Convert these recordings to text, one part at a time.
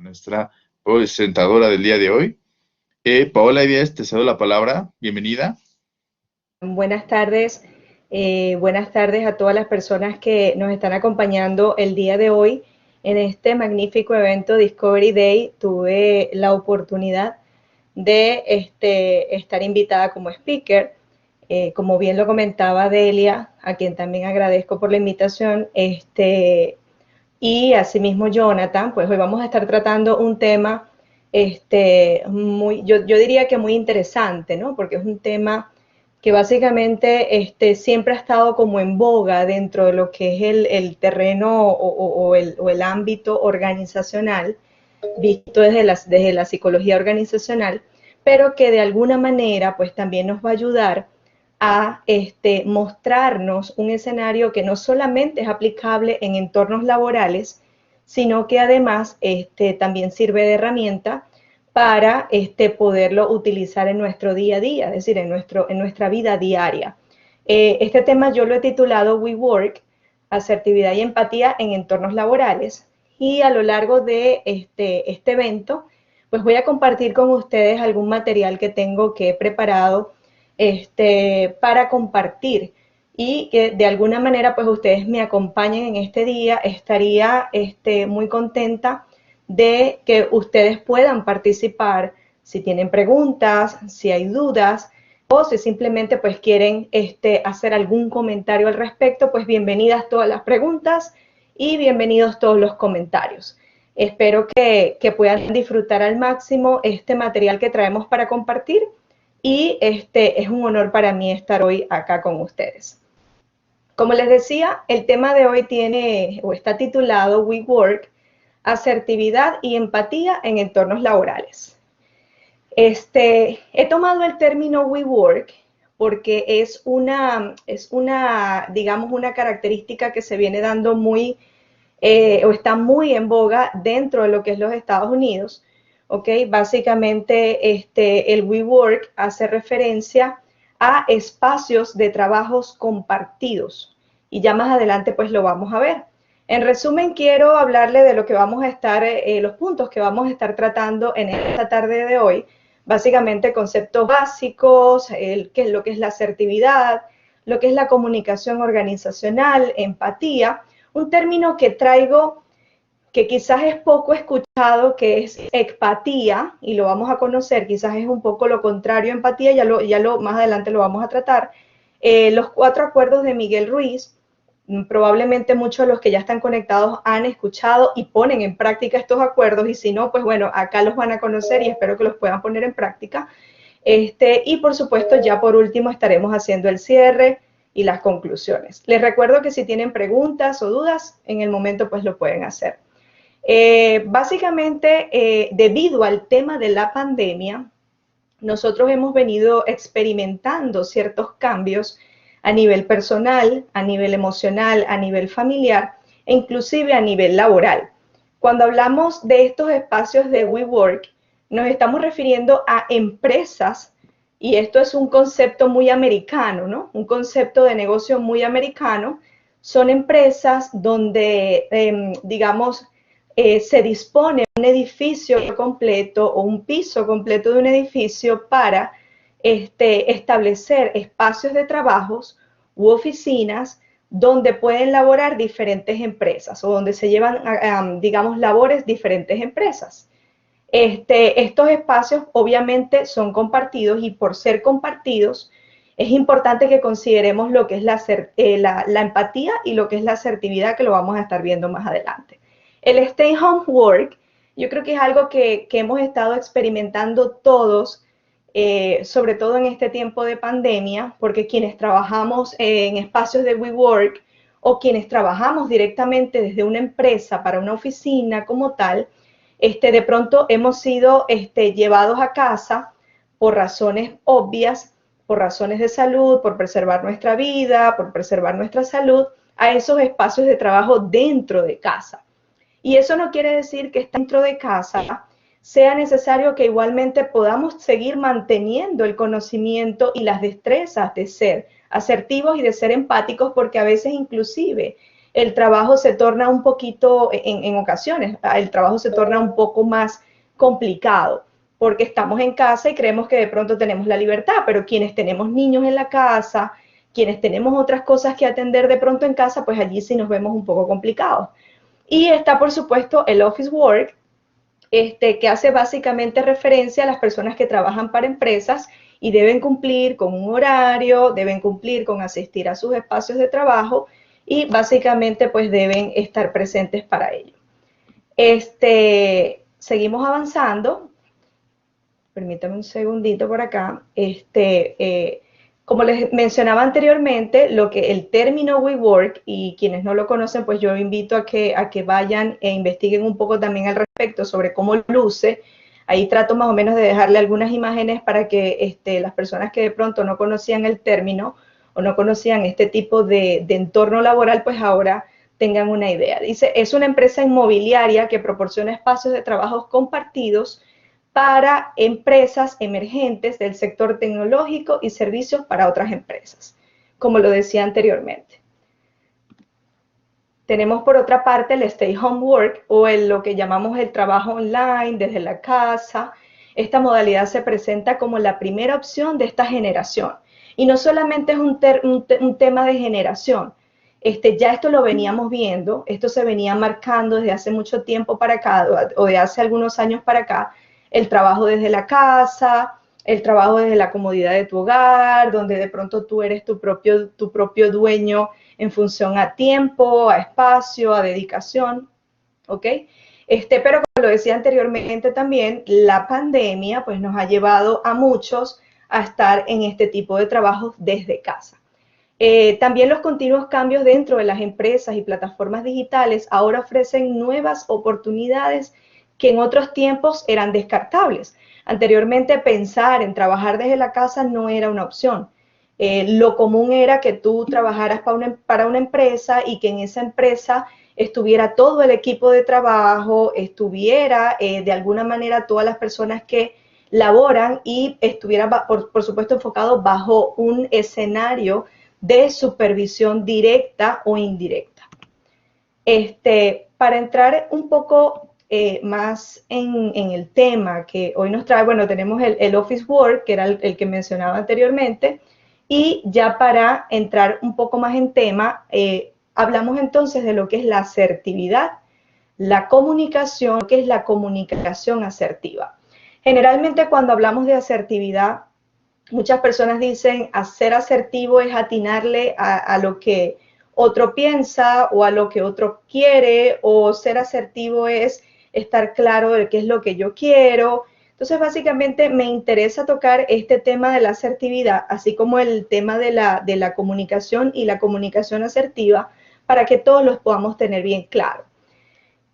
nuestra presentadora del día de hoy. Paola Díaz, te cedo la palabra. Bienvenida. Buenas tardes a todas las personas que nos están acompañando el día de hoy en este magnífico evento Discovery Day. Tuve la oportunidad de estar invitada como speaker, como bien lo comentaba Delia, a quien también agradezco por la invitación, y asimismo Jonathan. Pues hoy vamos a estar tratando un tema yo diría que muy interesante, ¿no? Porque es un tema que básicamente siempre ha estado como en boga dentro de lo que es el terreno o el ámbito organizacional, visto desde la psicología organizacional, pero que de alguna manera pues también nos va a ayudar a mostrarnos un escenario que no solamente es aplicable en entornos laborales, sino que además también sirve de herramienta para poderlo utilizar en nuestro día a día, es decir, en nuestra vida diaria. Este tema yo lo he titulado We Work, asertividad y empatía en entornos laborales, y a lo largo de este evento, pues voy a compartir con ustedes algún material que he preparado para compartir, y que de alguna manera pues ustedes me acompañen en este día. Estaría muy contenta de que ustedes puedan participar si tienen preguntas, si hay dudas, o si simplemente pues quieren hacer algún comentario al respecto. Pues bienvenidas todas las preguntas y bienvenidos todos los comentarios. Espero que puedan disfrutar al máximo este material que traemos para compartir, y es un honor para mí estar hoy acá con ustedes. Como les decía, el tema de hoy está titulado We Work, asertividad y empatía en entornos laborales. He tomado el término We Work porque es digamos, una característica que se viene dando o está muy en boga dentro de lo que es los Estados Unidos. ¿Okay? Básicamente, el WeWork hace referencia a espacios de trabajos compartidos, y ya más adelante pues lo vamos a ver. En resumen, quiero hablarle de lo que vamos a estar, los puntos que vamos a estar tratando en esta tarde de hoy. Básicamente conceptos básicos, lo que es la asertividad, lo que es la comunicación organizacional, empatía, un término que traigo que quizás es poco escuchado, que es empatía, y lo vamos a conocer. Quizás es un poco lo contrario a empatía, más adelante lo vamos a tratar. Los 4 acuerdos de Miguel Ruiz, probablemente muchos de los que ya están conectados han escuchado y ponen en práctica estos acuerdos, y si no, pues bueno, acá los van a conocer y espero que los puedan poner en práctica. Y por supuesto, ya por último estaremos haciendo el cierre y las conclusiones. Les recuerdo que si tienen preguntas o dudas, en el momento pues lo pueden hacer. Básicamente, debido al tema de la pandemia, nosotros hemos venido experimentando ciertos cambios a nivel personal, a nivel emocional, a nivel familiar e inclusive a nivel laboral. Cuando hablamos de estos espacios de WeWork, nos estamos refiriendo a empresas, y esto es un concepto muy americano, ¿no? Un concepto de negocio muy americano. Son empresas donde, digamos, se dispone un edificio completo o un piso completo de un edificio para establecer espacios de trabajos u oficinas donde pueden laborar diferentes empresas, o donde se llevan, digamos, labores diferentes empresas. Estos espacios obviamente son compartidos, y por ser compartidos es importante que consideremos lo que es la empatía y lo que es la asertividad, que lo vamos a estar viendo más adelante. El stay home work, yo creo que es algo que hemos estado experimentando todos, sobre todo en este tiempo de pandemia, porque quienes trabajamos en espacios de WeWork, o quienes trabajamos directamente desde una empresa para una oficina como tal, de pronto hemos sido llevados a casa por razones obvias, por razones de salud, por preservar nuestra vida, por preservar nuestra salud, a esos espacios de trabajo dentro de casa. Y eso no quiere decir que dentro de casa sea necesario que igualmente podamos seguir manteniendo el conocimiento y las destrezas de ser asertivos y de ser empáticos, porque a veces inclusive el trabajo se torna un poquito, en ocasiones, el trabajo se torna un poco más complicado, porque estamos en casa y creemos que de pronto tenemos la libertad, pero quienes tenemos niños en la casa, quienes tenemos otras cosas que atender de pronto en casa, pues allí sí nos vemos un poco complicados. Y está, por supuesto, el Office Work, que hace básicamente referencia a las personas que trabajan para empresas y deben cumplir con un horario, deben cumplir con asistir a sus espacios de trabajo y básicamente pues deben estar presentes para ello. Seguimos avanzando. Permítame un segundito por acá. Como les mencionaba anteriormente, lo que el término WeWork, y quienes no lo conocen, pues yo invito a que vayan e investiguen un poco también al respecto sobre cómo luce. Ahí trato más o menos de dejarle algunas imágenes para que las personas que de pronto no conocían el término o no conocían este tipo de entorno laboral, pues ahora tengan una idea. Dice, es una empresa inmobiliaria que proporciona espacios de trabajos compartidos para empresas emergentes del sector tecnológico y servicios para otras empresas, como lo decía anteriormente. Tenemos por otra parte el Stay Home Work o lo que llamamos el trabajo online desde la casa. Esta modalidad se presenta como la primera opción de esta generación. Y no solamente es un tema de generación, ya esto lo veníamos viendo, esto se venía marcando desde hace mucho tiempo para acá, o de hace algunos años para acá, el trabajo desde la casa, el trabajo desde la comodidad de tu hogar, donde de pronto tú eres tu propio dueño en función a tiempo, a espacio, a dedicación, ¿ok? Pero como lo decía anteriormente también, la pandemia pues nos ha llevado a muchos a estar en este tipo de trabajos desde casa. También los continuos cambios dentro de las empresas y plataformas digitales ahora ofrecen nuevas oportunidades que en otros tiempos eran descartables. Anteriormente pensar en trabajar desde la casa no era una opción. Lo común era que tú trabajaras para una empresa y que en esa empresa estuviera todo el equipo de trabajo, estuviera de alguna manera todas las personas que laboran y estuviera, por supuesto, enfocado bajo un escenario de supervisión directa o indirecta. Para entrar un poco más en el tema que hoy nos trae, bueno, tenemos el Office Work, que era el que mencionaba anteriormente, y ya para entrar un poco más en tema, hablamos entonces de lo que es la asertividad, la comunicación, lo que es la comunicación asertiva. Generalmente cuando hablamos de asertividad, muchas personas dicen, ser asertivo es atinarle a lo que otro piensa o a lo que otro quiere, o ser asertivo es estar claro de qué es lo que yo quiero. Entonces, básicamente me interesa tocar este tema de la asertividad, así como el tema de la comunicación y la comunicación asertiva, para que todos los podamos tener bien claro.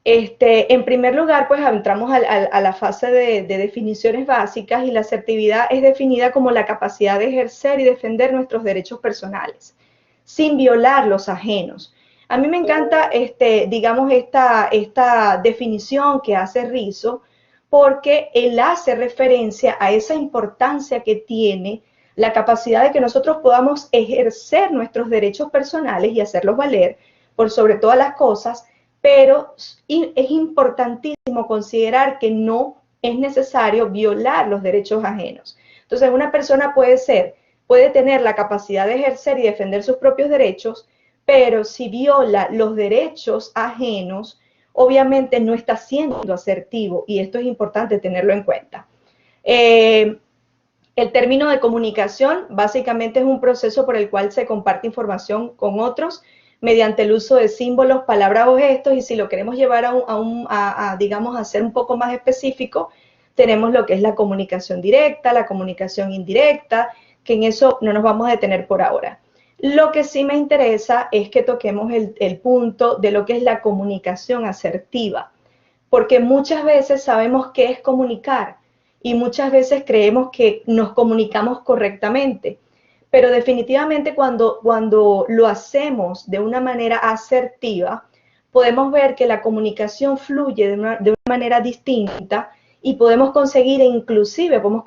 En primer lugar, pues entramos a la fase de definiciones básicas, y la asertividad es definida como la capacidad de ejercer y defender nuestros derechos personales, sin violar los ajenos. A mí me encanta, digamos, esta definición que hace Rizzo, porque él hace referencia a esa importancia que tiene la capacidad de que nosotros podamos ejercer nuestros derechos personales y hacerlos valer por sobre todas las cosas, pero es importantísimo considerar que no es necesario violar los derechos ajenos. Entonces, una persona puede tener la capacidad de ejercer y defender sus propios derechos, pero si viola los derechos ajenos, obviamente no está siendo asertivo, y esto es importante tenerlo en cuenta. El término de comunicación básicamente es un proceso por el cual se comparte información con otros mediante el uso de símbolos, palabras o gestos, y si lo queremos llevar digamos, a ser un poco más específico, tenemos lo que es la comunicación directa, la comunicación indirecta, que en eso no nos vamos a detener por ahora. Lo que sí me interesa es que toquemos el punto de lo que es la comunicación asertiva, porque muchas veces sabemos qué es comunicar y muchas veces creemos que nos comunicamos correctamente, pero definitivamente cuando lo hacemos de una manera asertiva, podemos ver que la comunicación fluye de una manera distinta y podemos conseguir, inclusive, podemos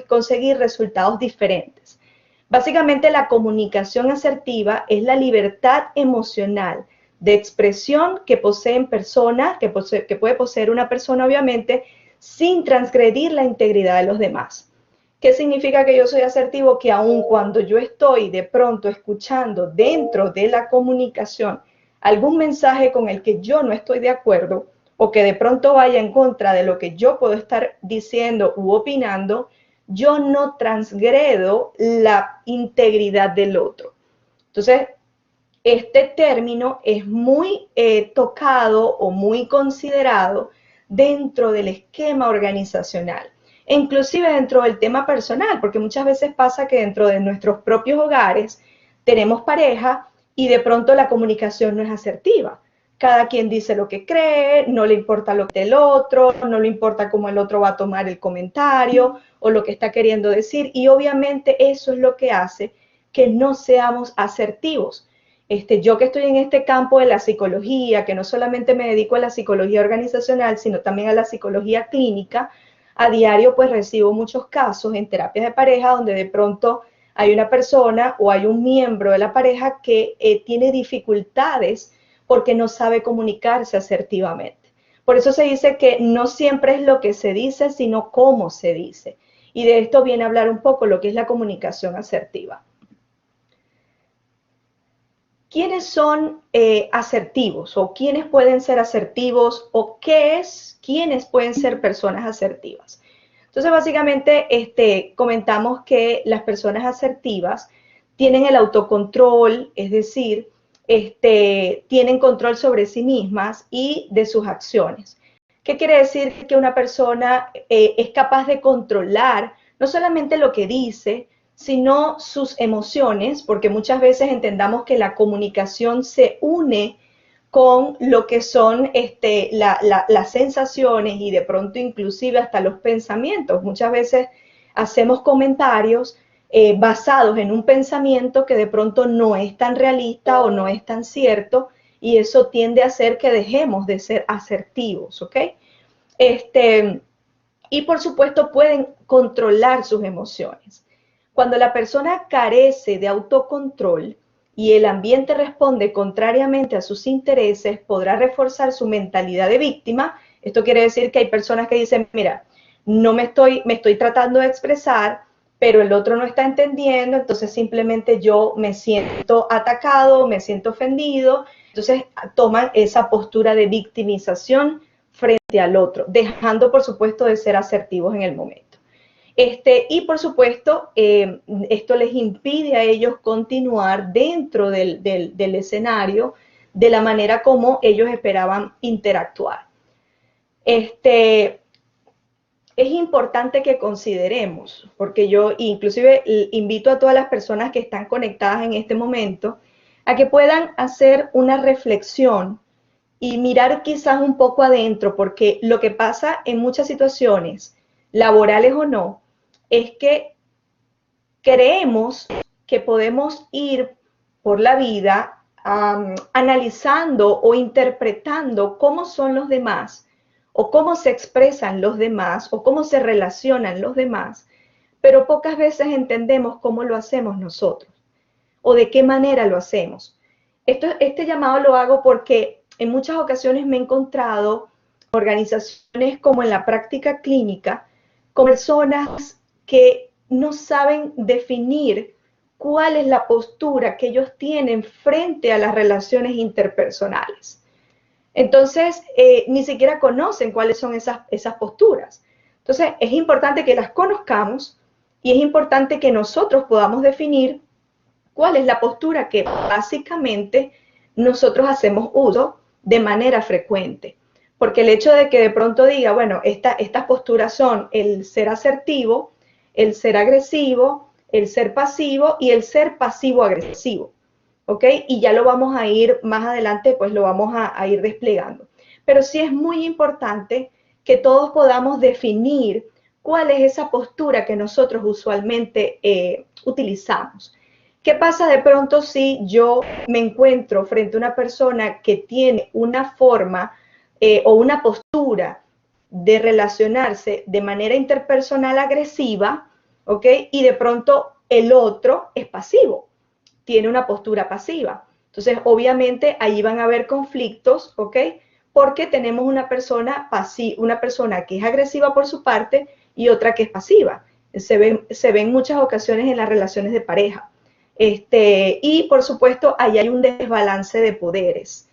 conseguir resultados diferentes. Básicamente, la comunicación asertiva es la libertad emocional de expresión que poseen personas, que puede poseer una persona, obviamente, sin transgredir la integridad de los demás. ¿Qué significa que yo soy asertivo? Que aun cuando yo estoy de pronto escuchando dentro de la comunicación algún mensaje con el que yo no estoy de acuerdo, o que de pronto vaya en contra de lo que yo puedo estar diciendo u opinando, yo no transgredo la integridad del otro. Entonces, este término es muy tocado o muy considerado dentro del esquema organizacional, e inclusive dentro del tema personal, porque muchas veces pasa que dentro de nuestros propios hogares tenemos pareja y de pronto la comunicación no es asertiva. Cada quien dice lo que cree, no le importa lo que el otro, no le importa cómo el otro va a tomar el comentario o lo que está queriendo decir, y obviamente eso es lo que hace que no seamos asertivos. Yo que estoy en este campo de la psicología, que no solamente me dedico a la psicología organizacional, sino también a la psicología clínica, a diario pues recibo muchos casos en terapias de pareja donde de pronto hay una persona o hay un miembro de la pareja que tiene dificultades porque no sabe comunicarse asertivamente. Por eso se dice que no siempre es lo que se dice, sino cómo se dice. Y de esto viene a hablar un poco lo que es la comunicación asertiva. ¿Quiénes son asertivos o quiénes pueden ser asertivos o quiénes pueden ser personas asertivas? Entonces, básicamente, comentamos que las personas asertivas tienen el autocontrol, es decir, tienen control sobre sí mismas y de sus acciones. ¿Qué quiere decir? Que una persona es capaz de controlar no solamente lo que dice, sino sus emociones, porque muchas veces entendamos que la comunicación se une con lo que son las sensaciones y de pronto inclusive hasta los pensamientos. Muchas veces hacemos comentarios basados en un pensamiento que de pronto no es tan realista o no es tan cierto, y eso tiende a hacer que dejemos de ser asertivos, ¿ok? Y por supuesto pueden controlar sus emociones. Cuando la persona carece de autocontrol y el ambiente responde contrariamente a sus intereses, podrá reforzar su mentalidad de víctima. Esto quiere decir que hay personas que dicen, mira, me estoy tratando de expresar, pero el otro no está entendiendo, entonces simplemente yo me siento atacado, me siento ofendido, entonces toman esa postura de victimización frente al otro, dejando por supuesto de ser asertivos en el momento. Y por supuesto, esto les impide a ellos continuar dentro del escenario de la manera como ellos esperaban interactuar. Es importante que consideremos, porque yo inclusive invito a todas las personas que están conectadas en este momento a que puedan hacer una reflexión y mirar quizás un poco adentro, porque lo que pasa en muchas situaciones, laborales o no, es que creemos que podemos ir por la vida analizando o interpretando cómo son los demás, o cómo se expresan los demás, o cómo se relacionan los demás, pero pocas veces entendemos cómo lo hacemos nosotros, o de qué manera lo hacemos. Este llamado lo hago porque en muchas ocasiones me he encontrado organizaciones como en la práctica clínica, con personas que no saben definir cuál es la postura que ellos tienen frente a las relaciones interpersonales. Entonces, ni siquiera conocen cuáles son esas posturas. Entonces, es importante que las conozcamos y es importante que nosotros podamos definir cuál es la postura que básicamente nosotros hacemos uso de manera frecuente. Porque el hecho de que de pronto diga, bueno, estas posturas son el ser asertivo, el ser agresivo, el ser pasivo y el ser pasivo-agresivo, ¿ok? Y ya lo vamos a ir más adelante, pues lo vamos a ir desplegando. Pero sí es muy importante que todos podamos definir cuál es esa postura que nosotros usualmente utilizamos. ¿Qué pasa de pronto si yo me encuentro frente a una persona que tiene una forma o una postura de relacionarse de manera interpersonal agresiva, ¿ok? Y de pronto el otro es pasivo, tiene una postura pasiva. Entonces, obviamente, ahí van a haber conflictos, ¿ok? Porque tenemos una persona que es agresiva por su parte y otra que es pasiva. Se ve en muchas ocasiones en las relaciones de pareja. Y por supuesto, ahí hay un desbalance de poderes.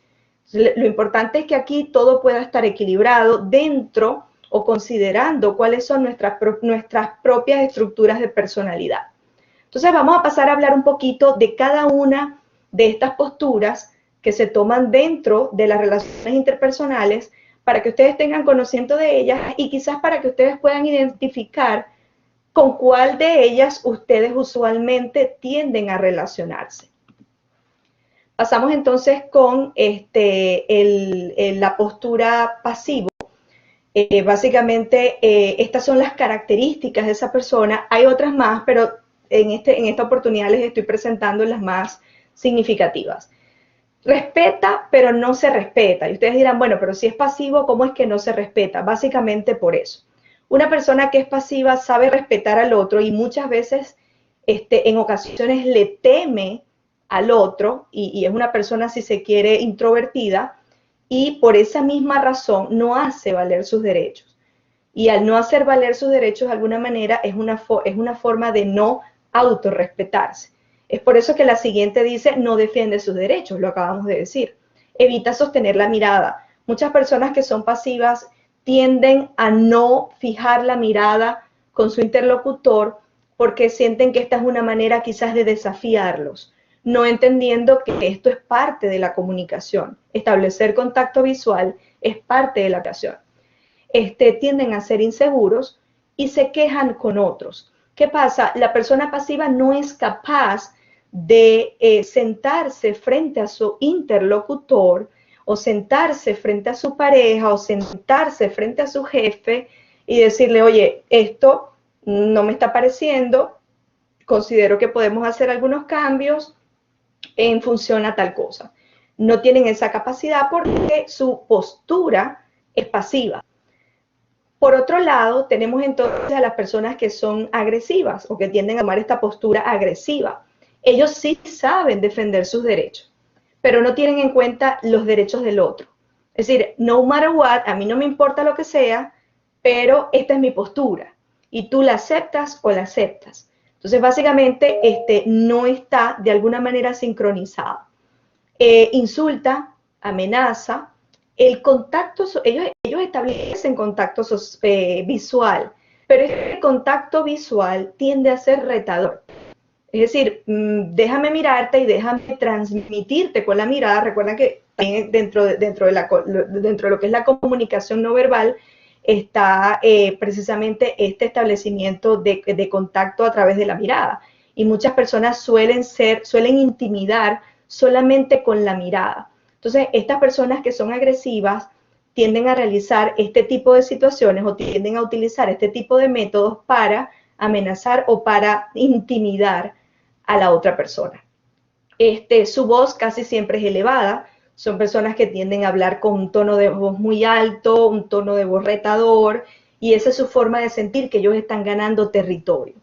Lo importante es que aquí todo pueda estar equilibrado dentro o considerando cuáles son nuestras propias estructuras de personalidad. Entonces vamos a pasar a hablar un poquito de cada una de estas posturas que se toman dentro de las relaciones interpersonales para que ustedes tengan conocimiento de ellas y quizás para que ustedes puedan identificar con cuál de ellas ustedes usualmente tienden a relacionarse. Pasamos entonces con la postura pasivo. Básicamente, estas son las características de esa persona. Hay otras más, pero en esta oportunidad les estoy presentando las más significativas. Respeta, pero no se respeta. Y ustedes dirán, bueno, pero si es pasivo, ¿cómo es que no se respeta? Básicamente por eso. Una persona que es pasiva sabe respetar al otro y muchas veces, en ocasiones, le teme al otro y es una persona, si se quiere, introvertida, y por esa misma razón no hace valer sus derechos. Y al no hacer valer sus derechos, de alguna manera, es una forma de no autorrespetarse. Es por eso que la siguiente dice, no defiende sus derechos, lo acabamos de decir. Evita sostener la mirada. Muchas personas que son pasivas tienden a no fijar la mirada con su interlocutor porque sienten que esta es una manera quizás de desafiarlos, no entendiendo que esto es parte de la comunicación. Establecer contacto visual es parte de la comunicación. Tienden a ser inseguros y se quejan con otros. ¿Qué pasa? La persona pasiva no es capaz de sentarse frente a su interlocutor o sentarse frente a su pareja o sentarse frente a su jefe y decirle, oye, esto no me está pareciendo, considero que podemos hacer algunos cambios en función a tal cosa. No tienen esa capacidad porque su postura es pasiva. Por otro lado, tenemos entonces a las personas que son agresivas o que tienden a tomar esta postura agresiva. Ellos sí saben defender sus derechos, pero no tienen en cuenta los derechos del otro. Es decir, no matter what, a mí no me importa lo que sea, pero esta es mi postura y tú la aceptas o la aceptas. Entonces, básicamente, no está de alguna manera sincronizado. Insulta, amenaza, el contacto, ellos establecen contacto visual, pero este contacto visual tiende a ser retador. Es decir, déjame mirarte y déjame transmitirte con la mirada. Recuerda que dentro de lo que es la comunicación no verbal está precisamente este establecimiento de contacto a través de la mirada. Y muchas personas suelen intimidar solamente con la mirada. Entonces, estas personas que son agresivas tienden a realizar este tipo de situaciones o tienden a utilizar este tipo de métodos para amenazar o para intimidar a la otra persona. Su voz casi siempre es elevada. Son personas que tienden a hablar con un tono de voz muy alto, un tono de voz retador, y esa es su forma de sentir que ellos están ganando territorio.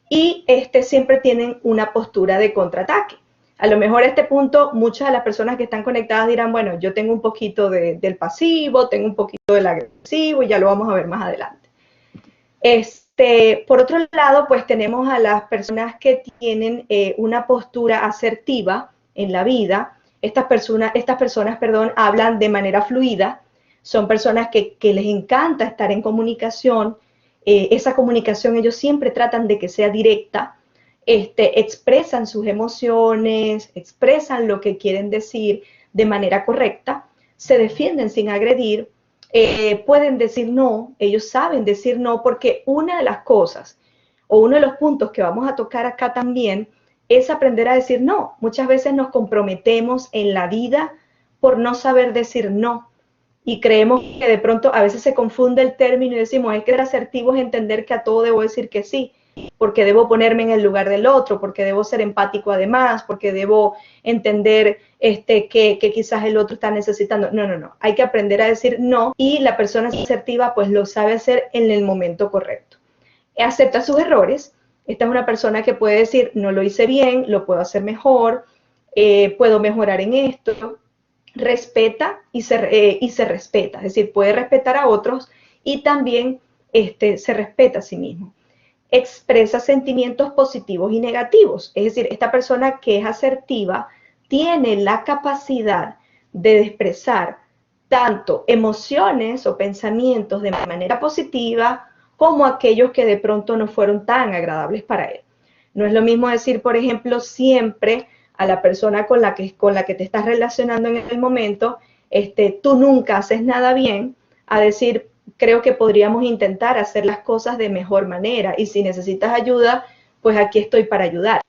Y siempre tienen una postura de contraataque. A lo mejor a este punto, muchas de las personas que están conectadas dirán, bueno, yo tengo un poquito del pasivo, tengo un poquito del agresivo, y ya lo vamos a ver más adelante. Por otro lado, pues tenemos a las personas que tienen una postura asertiva en la vida. Estas personas, hablan de manera fluida, son personas que les encanta estar en comunicación. Esa comunicación ellos siempre tratan de que sea directa. Expresan sus emociones, expresan lo que quieren decir de manera correcta, se defienden sin agredir, pueden decir no, ellos saben decir no, porque una de las cosas o uno de los puntos que vamos a tocar acá también es aprender a decir no. Muchas veces nos comprometemos en la vida por no saber decir no y creemos que de pronto a veces se confunde el término y decimos, es que ser asertivo es entender que a todo debo decir que sí, porque debo ponerme en el lugar del otro, porque debo ser empático además, porque debo entender que quizás el otro está necesitando. No. Hay que aprender a decir no y la persona asertiva pues lo sabe hacer en el momento correcto. Acepta sus errores. Esta es una persona que puede decir, no lo hice bien, lo puedo hacer mejor. puedo mejorar en esto. Respeta y se respeta, es decir, puede respetar a otros y también se respeta a sí mismo. Expresa sentimientos positivos y negativos, es decir, esta persona que es asertiva tiene la capacidad de expresar tanto emociones o pensamientos de manera positiva como aquellos que de pronto no fueron tan agradables para él. No es lo mismo decir, por ejemplo, siempre a la persona con la que te estás relacionando en el momento, tú nunca haces nada bien, a decir, creo que podríamos intentar hacer las cosas de mejor manera y si necesitas ayuda, pues aquí estoy para ayudar.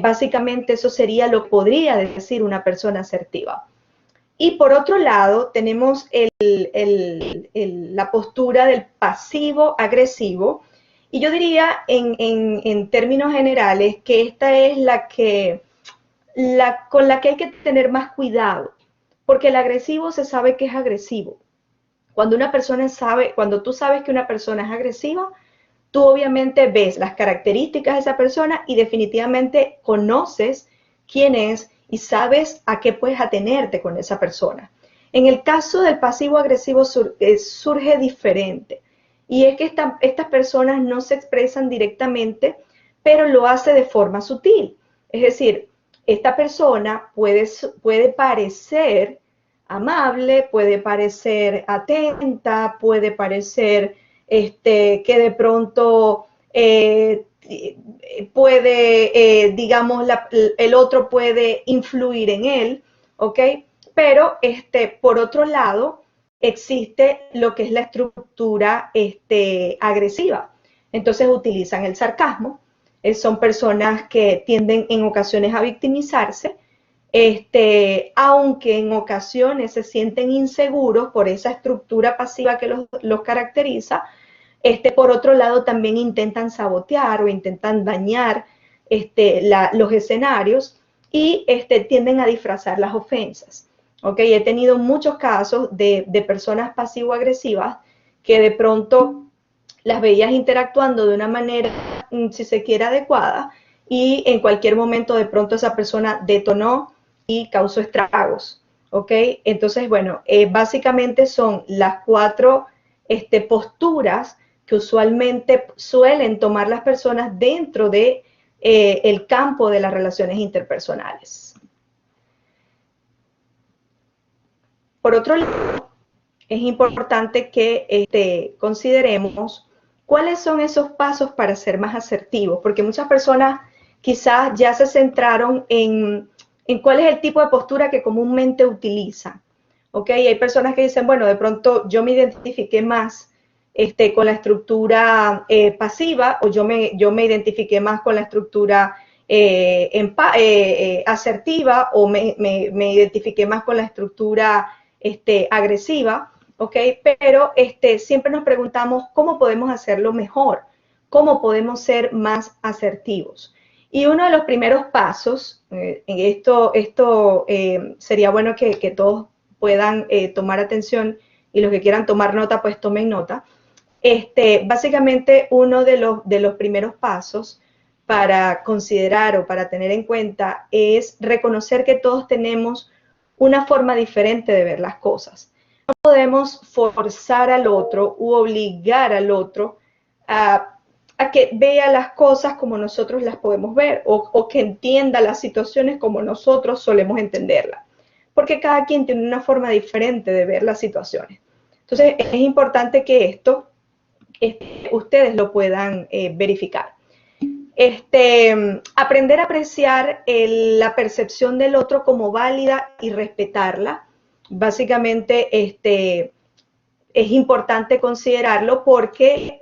Básicamente eso sería lo que podría decir una persona asertiva. Y por otro lado, tenemos la postura del pasivo agresivo. Y yo diría en términos generales que esta es con la que hay que tener más cuidado, porque el agresivo se sabe que es agresivo. Cuando tú sabes que una persona es agresiva, tú obviamente ves las características de esa persona y definitivamente conoces quién es y sabes a qué puedes atenerte con esa persona. En el caso del pasivo-agresivo surge diferente. Y es que estas personas no se expresan directamente, pero lo hace de forma sutil. Es decir, esta persona puede parecer amable, puede parecer atenta, puede parecer que de pronto puede, digamos, el otro puede influir en él, ¿ok? Pero por otro lado, existe lo que es la estructura agresiva. Entonces utilizan el sarcasmo, son personas que tienden en ocasiones a victimizarse, aunque en ocasiones se sienten inseguros por esa estructura pasiva que los caracteriza, por otro lado también intentan sabotear o intentan dañar los escenarios y tienden a disfrazar las ofensas. ¿Okay? He tenido muchos casos de personas pasivo-agresivas que de pronto las veías interactuando de una manera, si se quiere, adecuada y en cualquier momento de pronto esa persona detonó y causó estragos. ¿Ok? Entonces, bueno, básicamente son las cuatro posturas que usualmente suelen tomar las personas dentro de el campo de las relaciones interpersonales. Por otro lado, es importante que consideremos cuáles son esos pasos para ser más asertivos, porque muchas personas quizás ya se centraron en cuál es el tipo de postura que comúnmente utilizan. ¿Ok? Hay personas que dicen, bueno, de pronto yo me identifiqué más con la estructura pasiva o yo me identifiqué más con la estructura asertiva o me identifiqué más con la estructura agresiva, ¿ok? Pero siempre nos preguntamos cómo podemos hacerlo mejor, cómo podemos ser más asertivos. Y uno de los primeros pasos, esto sería bueno que todos puedan tomar atención y los que quieran tomar nota, pues tomen nota. Básicamente uno de los primeros pasos para considerar o para tener en cuenta es reconocer que todos tenemos una forma diferente de ver las cosas. No podemos forzar al otro u obligar al otro a que vea las cosas como nosotros las podemos ver o que entienda las situaciones como nosotros solemos entenderlas. Porque cada quien tiene una forma diferente de ver las situaciones. Entonces, es importante que esto ustedes lo puedan verificar. Aprender a apreciar la percepción del otro como válida y respetarla. Básicamente, es importante considerarlo porque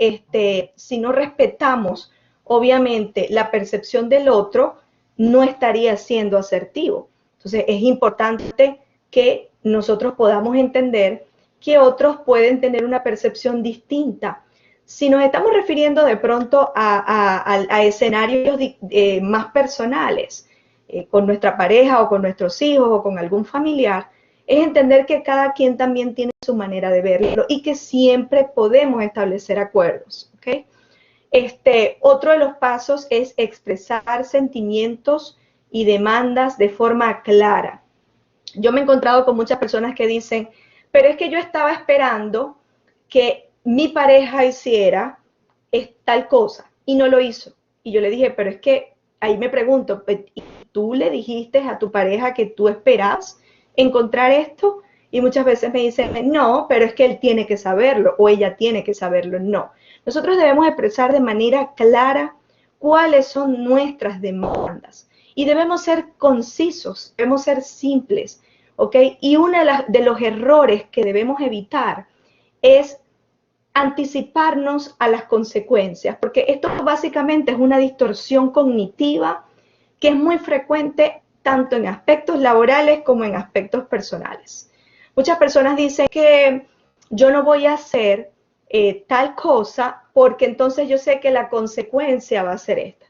si no respetamos, obviamente, la percepción del otro, no estaría siendo asertivo. Entonces, es importante que nosotros podamos entender que otros pueden tener una percepción distinta. Si nos estamos refiriendo de pronto a escenarios más personales, con nuestra pareja o con nuestros hijos o con algún familiar, es entender que cada quien también tiene su manera de verlo y que siempre podemos establecer acuerdos. ¿Okay? Otro de los pasos es expresar sentimientos y demandas de forma clara. Yo me he encontrado con muchas personas que dicen, pero es que yo estaba esperando que mi pareja hiciera tal cosa y no lo hizo. Y yo le dije, pero es que ahí me pregunto, ¿tú le dijiste a tu pareja que tú esperas encontrar esto? Y muchas veces me dicen, no, pero es que él tiene que saberlo o ella tiene que saberlo. No. Nosotros debemos expresar de manera clara cuáles son nuestras demandas y debemos ser concisos, debemos ser simples, ¿ok? Y uno de los errores que debemos evitar es anticiparnos a las consecuencias, porque esto básicamente es una distorsión cognitiva que es muy frecuente tanto en aspectos laborales como en aspectos personales. Muchas personas dicen que yo no voy a hacer tal cosa porque entonces yo sé que la consecuencia va a ser esta.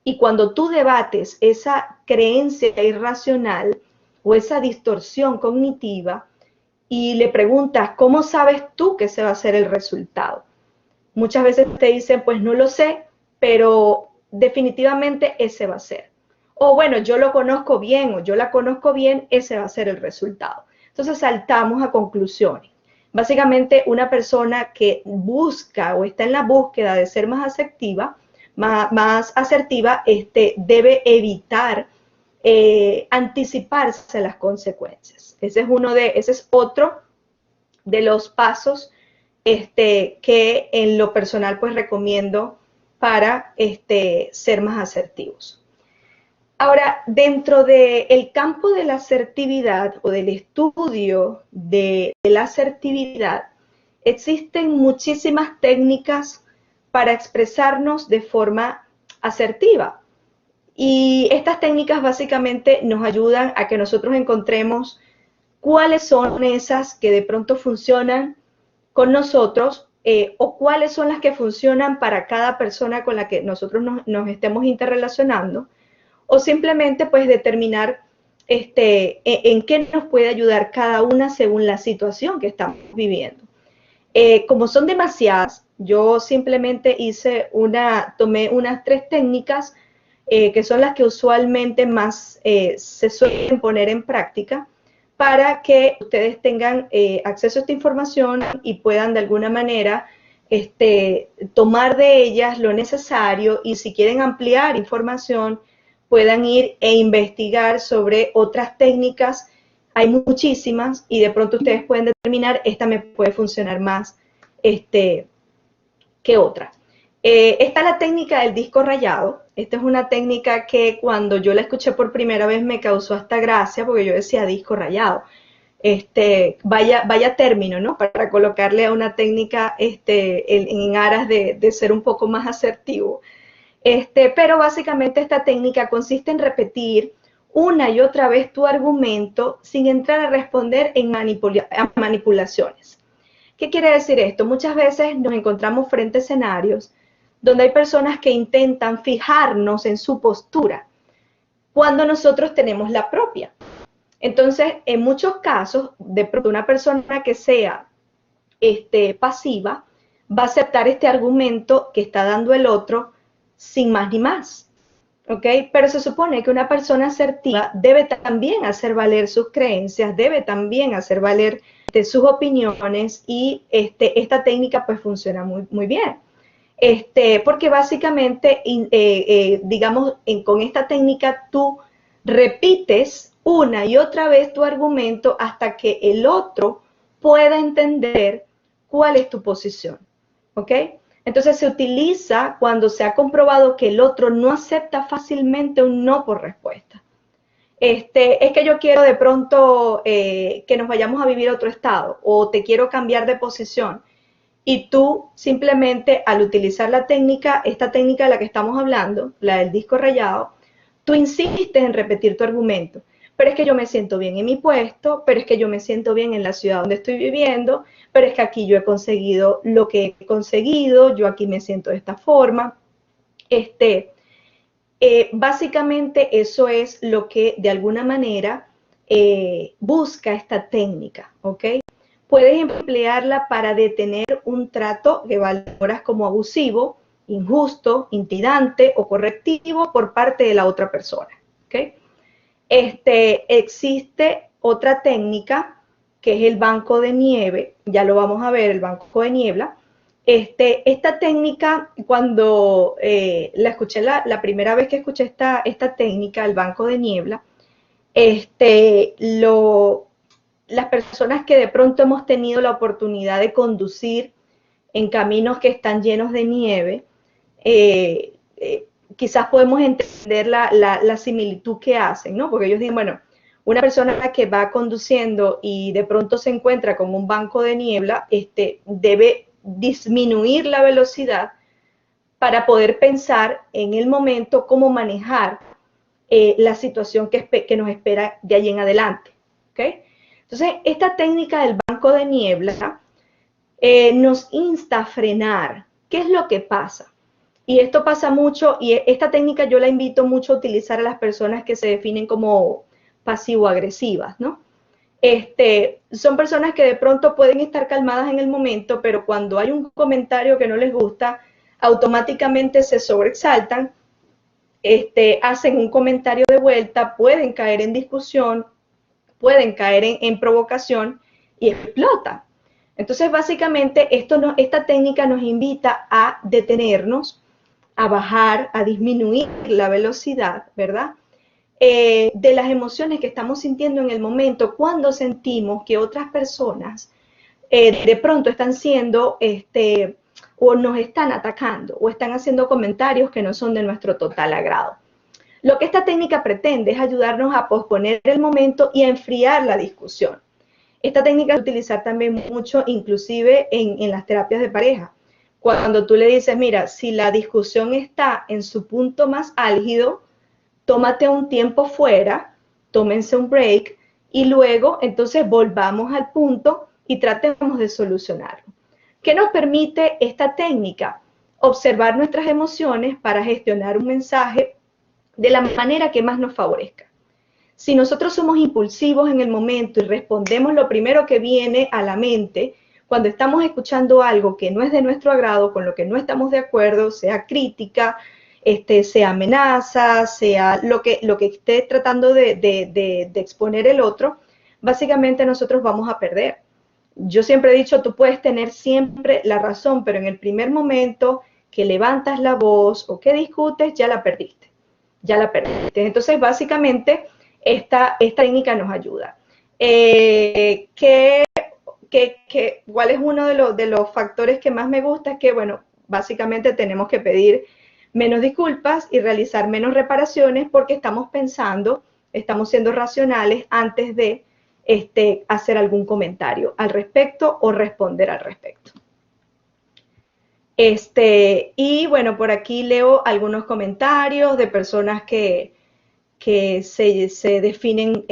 Y cuando tú debates esa creencia irracional o esa distorsión cognitiva y le preguntas, ¿cómo sabes tú que ese va a ser el resultado? Muchas veces te dicen, pues no lo sé, pero definitivamente ese va a ser. O bueno, yo lo conozco bien o yo la conozco bien, ese va a ser el resultado. Entonces saltamos a conclusiones. Básicamente una persona que busca o está en la búsqueda de ser más asertiva, más asertiva, debe evitar anticiparse a las consecuencias. Ese es otro de los pasos que en lo personal pues recomiendo para ser más asertivos. Ahora, dentro del campo de la asertividad o del estudio de la asertividad, existen muchísimas técnicas para expresarnos de forma asertiva. Y estas técnicas básicamente nos ayudan a que nosotros encontremos cuáles son esas que de pronto funcionan con nosotros o cuáles son las que funcionan para cada persona con la que nosotros nos estemos interrelacionando, o simplemente pues determinar en qué nos puede ayudar cada una según la situación que estamos viviendo. Como son demasiadas, yo simplemente tomé unas 3 técnicas que son las que usualmente más se suelen poner en práctica para que ustedes tengan acceso a esta información y puedan de alguna manera tomar de ellas lo necesario, y si quieren ampliar información puedan ir e investigar sobre otras técnicas. Hay muchísimas y de pronto ustedes pueden determinar, esta me puede funcionar más que otra. Está la técnica del disco rayado. Esta es una técnica que cuando yo la escuché por primera vez me causó hasta gracia, porque yo decía disco rayado. Vaya término, ¿no? Para colocarle a una técnica en aras de ser un poco más asertivo. Pero básicamente esta técnica consiste en repetir una y otra vez tu argumento sin entrar a responder en manipulaciones. ¿Qué quiere decir esto? Muchas veces nos encontramos frente a escenarios donde hay personas que intentan fijarnos en su postura cuando nosotros tenemos la propia. Entonces, en muchos casos, de pronto una persona que sea pasiva va a aceptar este argumento que está dando el otro sin más ni más. ¿Ok? Pero se supone que una persona asertiva debe también hacer valer sus creencias, debe también hacer valer sus opiniones, y esta técnica pues funciona muy, muy bien. Porque básicamente, digamos, con esta técnica tú repites una y otra vez tu argumento hasta que el otro pueda entender cuál es tu posición, ¿ok? Entonces se utiliza cuando se ha comprobado que el otro no acepta fácilmente un no por respuesta. Es que yo quiero de pronto que nos vayamos a vivir a otro estado, o te quiero cambiar de posición. Y tú simplemente al utilizar esta técnica de la que estamos hablando, la del disco rayado, tú insistes en repetir tu argumento. Pero es que yo me siento bien en mi puesto, pero es que yo me siento bien en la ciudad donde estoy viviendo, pero es que aquí yo he conseguido lo que he conseguido, yo aquí me siento de esta forma. Básicamente eso es lo que de alguna manera busca esta técnica, ¿ok? Puedes emplearla para detener un trato que valoras como abusivo, injusto, intimidante o correctivo por parte de la otra persona, ¿ok? ¿ok? Existe otra técnica que es el banco de nieve, ya lo vamos a ver, el banco de niebla. Esta técnica, cuando la escuché la primera vez que escuché esta técnica, el banco de niebla, las personas que de pronto hemos tenido la oportunidad de conducir en caminos que están llenos de nieve, quizás podemos entender la similitud que hacen, ¿no? Porque ellos dicen, bueno, una persona que va conduciendo y de pronto se encuentra con un banco de niebla, debe disminuir la velocidad para poder pensar en el momento cómo manejar la situación que nos espera de allí en adelante, ¿ok? Entonces, esta técnica del banco de niebla nos insta a frenar. ¿Qué es lo que pasa? Y esto pasa mucho, y esta técnica yo la invito mucho a utilizar a las personas que se definen como pasivo-agresivas, ¿no? Son personas que de pronto pueden estar calmadas en el momento, pero cuando hay un comentario que no les gusta, automáticamente se sobreexaltan, hacen un comentario de vuelta, pueden caer en discusión, pueden caer en provocación y explota. Entonces, básicamente, esta técnica nos invita a detenernos, a bajar, a disminuir la velocidad, ¿verdad? De las emociones que estamos sintiendo en el momento cuando sentimos que otras personas de pronto están siendo, o nos están atacando, o están haciendo comentarios que no son de nuestro total agrado. Lo que esta técnica pretende es ayudarnos a posponer el momento y a enfriar la discusión. Esta técnica se utiliza también mucho, inclusive en las terapias de pareja. Cuando tú le dices, mira, si la discusión está en su punto más álgido, tómate un tiempo fuera, tómense un break y luego entonces volvamos al punto y tratemos de solucionarlo. ¿Qué nos permite esta técnica? Observar nuestras emociones para gestionar un mensaje de la manera que más nos favorezca. Si nosotros somos impulsivos en el momento y respondemos lo primero que viene a la mente, cuando estamos escuchando algo que no es de nuestro agrado, con lo que no estamos de acuerdo, sea crítica, sea amenaza, sea lo que esté tratando de exponer el otro, básicamente nosotros vamos a perder. Yo siempre he dicho, tú puedes tener siempre la razón, pero en el primer momento que levantas la voz o que discutes, ya la perdiste. Ya la perdiste. Entonces, básicamente, esta técnica nos ayuda. ¿Cuál es uno de los factores que más me gusta? Es que, bueno, básicamente tenemos que pedir menos disculpas y realizar menos reparaciones porque estamos pensando, estamos siendo racionales antes de hacer algún comentario al respecto o responder al respecto. Y bueno, por aquí leo algunos comentarios de personas que se definen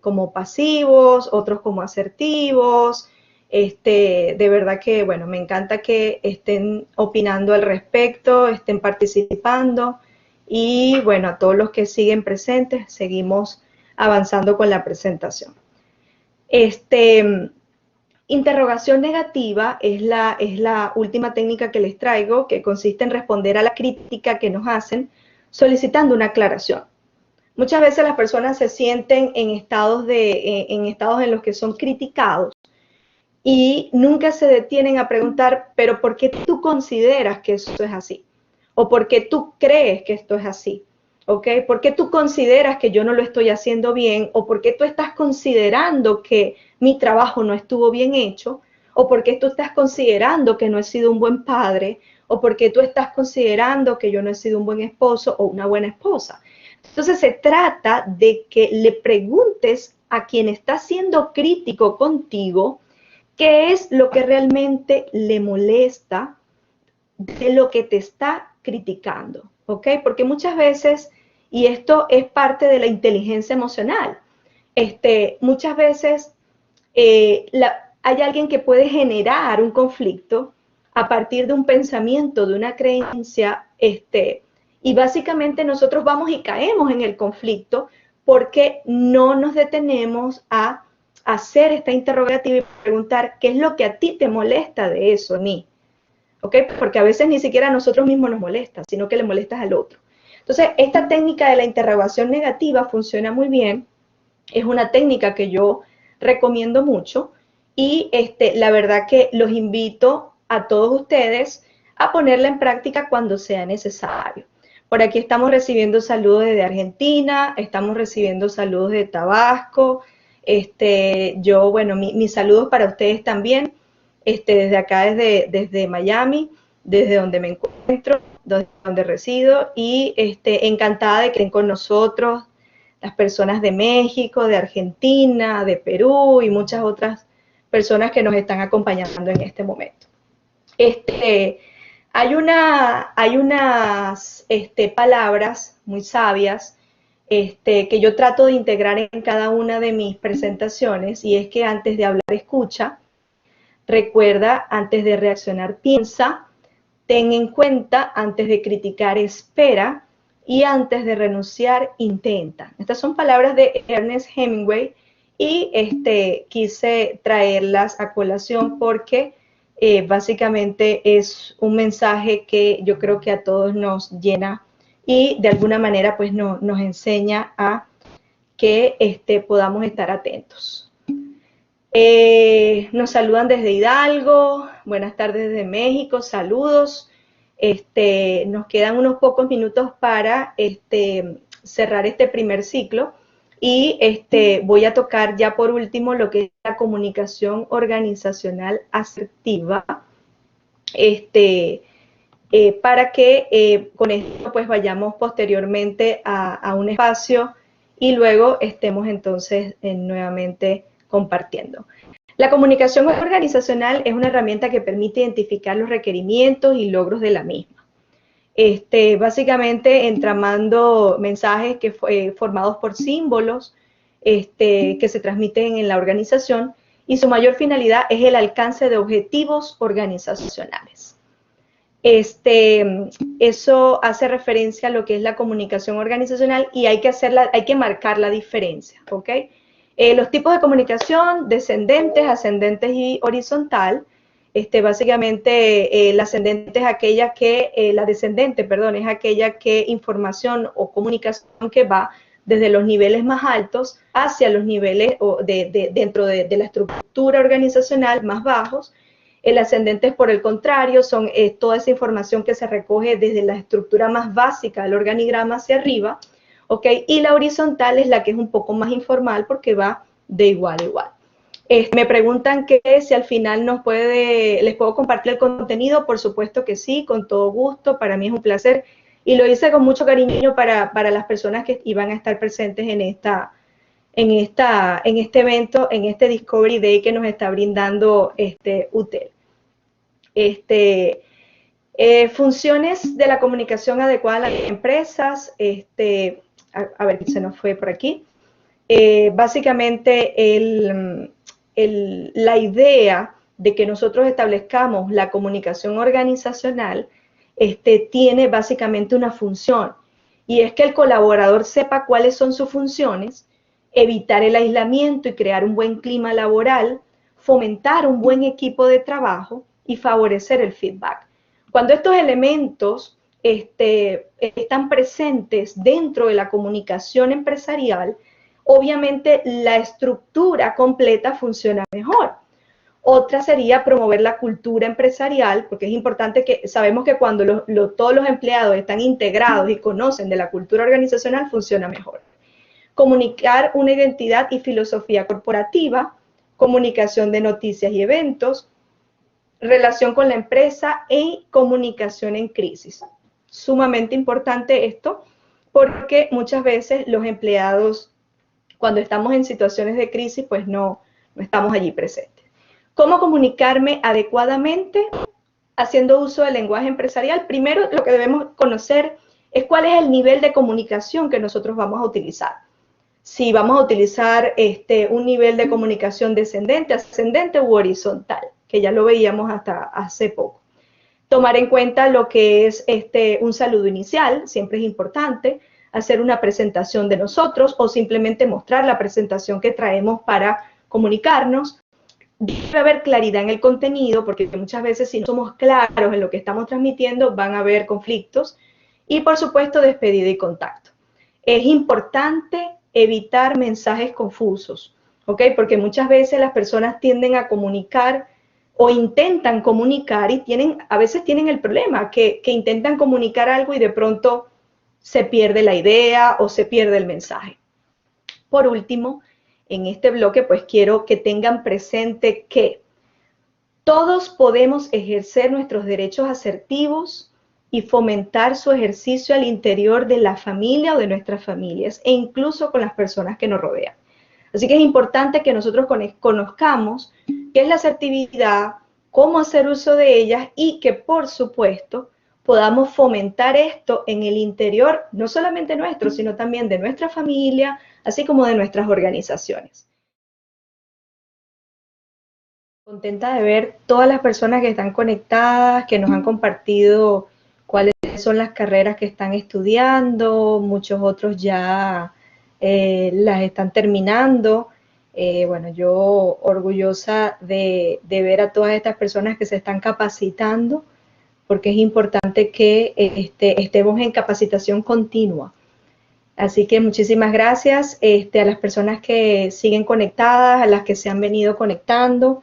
como pasivos, otros como asertivos. De verdad que, bueno, me encanta que estén opinando al respecto, estén participando. Y bueno, a todos los que siguen presentes, seguimos avanzando con la presentación. Interrogación negativa es la última técnica que les traigo, que consiste en responder a la crítica que nos hacen solicitando una aclaración. Muchas veces las personas se sienten en estados en los que son criticados y nunca se detienen a preguntar, pero ¿por qué tú consideras que eso es así? ¿O por qué tú crees que esto es así? ¿Ok? ¿Por qué tú consideras que yo no lo estoy haciendo bien? ¿O por qué tú estás considerando que mi trabajo no estuvo bien hecho? ¿O por qué tú estás considerando que no he sido un buen padre? ¿O por qué tú estás considerando que yo no he sido un buen esposo o una buena esposa? Entonces se trata de que le preguntes a quien está siendo crítico contigo qué es lo que realmente le molesta de lo que te está criticando, ¿ok? Porque muchas veces, y esto es parte de la inteligencia emocional, muchas veces hay alguien que puede generar un conflicto a partir de un pensamiento, de una creencia, y básicamente nosotros vamos y caemos en el conflicto porque no nos detenemos a hacer esta interrogativa y preguntar qué es lo que a ti te molesta de eso, a mí. ¿Ok? Porque a veces ni siquiera a nosotros mismos nos molesta, sino que le molestas al otro. Entonces, esta técnica de la interrogación negativa funciona muy bien. Es una técnica que yo recomiendo mucho y la verdad que los invito a todos ustedes a ponerla en práctica cuando sea necesario. Por aquí estamos recibiendo saludos desde Argentina, estamos recibiendo saludos de Tabasco. Bueno, mis saludos para ustedes también, desde acá, desde Miami, desde donde me encuentro, donde resido, y encantada de que estén con nosotros las personas de México, de Argentina, de Perú y muchas otras personas que nos están acompañando en este momento. Hay unas palabras muy sabias que yo trato de integrar en cada una de mis presentaciones, y es que antes de hablar escucha, recuerda, antes de reaccionar piensa, ten en cuenta, antes de criticar espera, y antes de renunciar intenta. Estas son palabras de Ernest Hemingway y quise traerlas a colación porque básicamente es un mensaje que yo creo que a todos nos llena y de alguna manera pues nos enseña a que podamos estar atentos. Nos saludan desde Hidalgo, buenas tardes desde México, saludos. Nos quedan unos pocos minutos para cerrar este primer ciclo y voy a tocar ya por último lo que es la comunicación organizacional asertiva, para que con esto pues vayamos posteriormente a un espacio y luego estemos entonces nuevamente compartiendo. La comunicación organizacional es una herramienta que permite identificar los requerimientos y logros de la misma. Básicamente entramando mensajes formados por símbolos que se transmiten en la organización, y su mayor finalidad es el alcance de objetivos organizacionales. Eso hace referencia a lo que es la comunicación organizacional y hay que marcar la diferencia, ¿ok? Los tipos de comunicación, descendentes, ascendentes y horizontal. Básicamente la ascendente es aquella la descendente, perdón, es aquella que información o comunicación que va desde los niveles más altos hacia los niveles dentro de la estructura organizacional más bajos. El ascendente es, por el contrario, son toda esa información que se recoge desde la estructura más básica del organigrama hacia arriba, ¿ok? Y la horizontal es la que es un poco más informal porque va de igual a igual. Me preguntan que si al final les puedo compartir el contenido. Por supuesto que sí, con todo gusto, para mí es un placer y lo hice con mucho cariño para las personas que iban a estar presentes en este evento, en este Discovery Day que nos está brindando UTEL. Funciones de la comunicación adecuada a las empresas. A ver, se nos fue por aquí. Básicamente la idea de que nosotros establezcamos la comunicación organizacional tiene básicamente una función, y es que el colaborador sepa cuáles son sus funciones, evitar el aislamiento y crear un buen clima laboral, fomentar un buen equipo de trabajo y favorecer el feedback. Cuando estos elementos están presentes dentro de la comunicación empresarial, obviamente la estructura completa funciona mejor. Otra sería promover la cultura empresarial, porque es importante que sabemos que cuando todos los empleados están integrados y conocen de la cultura organizacional, funciona mejor. Comunicar una identidad y filosofía corporativa, comunicación de noticias y eventos, relación con la empresa y comunicación en crisis. Sumamente importante esto, porque muchas veces los empleados, cuando estamos en situaciones de crisis, pues no estamos allí presentes. ¿Cómo comunicarme adecuadamente? Haciendo uso del lenguaje empresarial. Primero, lo que debemos conocer es cuál es el nivel de comunicación que nosotros vamos a utilizar. Si vamos a utilizar un nivel de comunicación descendente, ascendente u horizontal, que ya lo veíamos hasta hace poco. Tomar en cuenta lo que es un saludo inicial, siempre es importante. Hacer una presentación de nosotros o simplemente mostrar la presentación que traemos para comunicarnos. Debe haber claridad en el contenido, porque muchas veces si no somos claros en lo que estamos transmitiendo van a haber conflictos, Y por supuesto, despedida y contacto. Es importante evitar mensajes confusos, ¿ok? Porque muchas veces las personas tienden a comunicar o intentan comunicar y a veces tienen el problema que intentan comunicar algo y de pronto se pierde la idea o se pierde el mensaje. Por último, en este bloque, pues quiero que tengan presente que todos podemos ejercer nuestros derechos asertivos y fomentar su ejercicio al interior de la familia o de nuestras familias e incluso con las personas que nos rodean. Así que es importante que nosotros conozcamos qué es la asertividad, cómo hacer uso de ellas y que, por supuesto, podamos fomentar esto en el interior, no solamente nuestro, sino también de nuestra familia, así como de nuestras organizaciones. Contenta de ver todas las personas que están conectadas, que nos han compartido cuáles son las carreras que están estudiando, muchos otros ya las están terminando. Bueno, yo orgullosa de ver a todas estas personas que se están capacitando, porque es importante que estemos en capacitación continua. Así que muchísimas gracias a las personas que siguen conectadas, a las que se han venido conectando.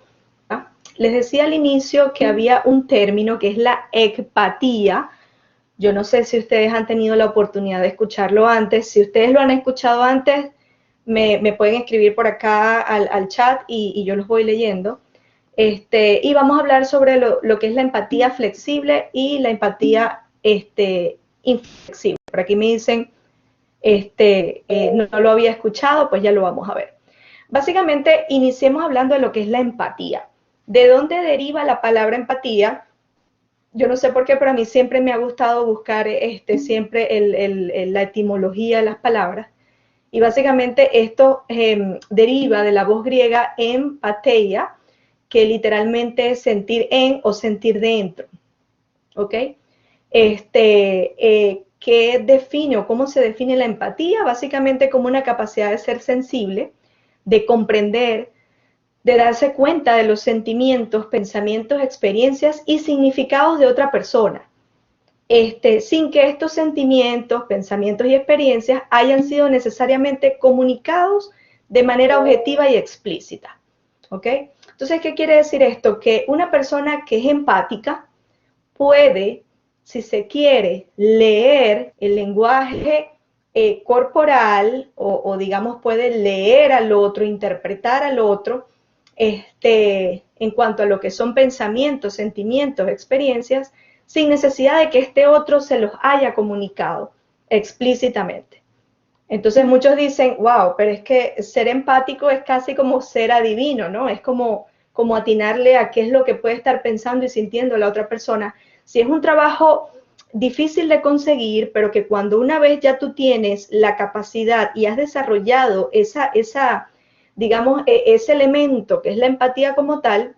Les decía al inicio que había un término que es la ecpatía. Yo no sé si ustedes han tenido la oportunidad de escucharlo antes. Si ustedes lo han escuchado antes, me pueden escribir por acá al chat y yo los voy leyendo. Y vamos a hablar sobre lo que es la empatía flexible y la empatía inflexible. Por aquí me dicen, no lo había escuchado, pues ya lo vamos a ver. Básicamente, iniciemos hablando de lo que es la empatía. ¿De dónde deriva la palabra empatía? Yo no sé por qué, pero a mí siempre me ha gustado buscar siempre la etimología de las palabras. Y básicamente esto deriva de la voz griega empatheia, que literalmente es sentir en o sentir dentro. ¿Ok? ¿Qué define o cómo se define la empatía? Básicamente como una capacidad de ser sensible, de comprender, de darse cuenta de los sentimientos, pensamientos, experiencias y significados de otra persona, sin que estos sentimientos, pensamientos y experiencias hayan sido necesariamente comunicados de manera objetiva y explícita. ¿Ok? Entonces, ¿qué quiere decir esto? Que una persona que es empática puede, si se quiere, leer el lenguaje corporal o digamos puede leer al otro, interpretar al otro, en cuanto a lo que son pensamientos, sentimientos, experiencias, sin necesidad de que este otro se los haya comunicado explícitamente. Entonces muchos dicen, wow, pero es que ser empático es casi como ser adivino, ¿no? Es como atinarle a qué es lo que puede estar pensando y sintiendo la otra persona. Si es un trabajo difícil de conseguir, pero que cuando una vez ya tú tienes la capacidad y has desarrollado digamos, ese elemento que es la empatía como tal,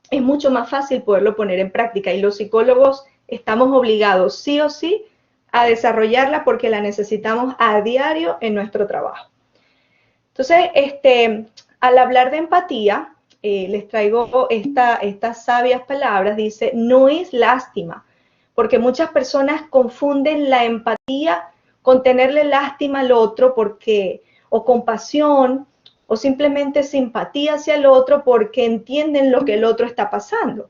es mucho más fácil poderlo poner en práctica y los psicólogos estamos obligados sí o sí a desarrollarla porque la necesitamos a diario en nuestro trabajo. Entonces, al hablar de empatía, les traigo estas sabias palabras, dice, no es lástima, porque muchas personas confunden la empatía con tenerle lástima al otro o compasión, o simplemente simpatía hacia el otro porque entienden lo que el otro está pasando,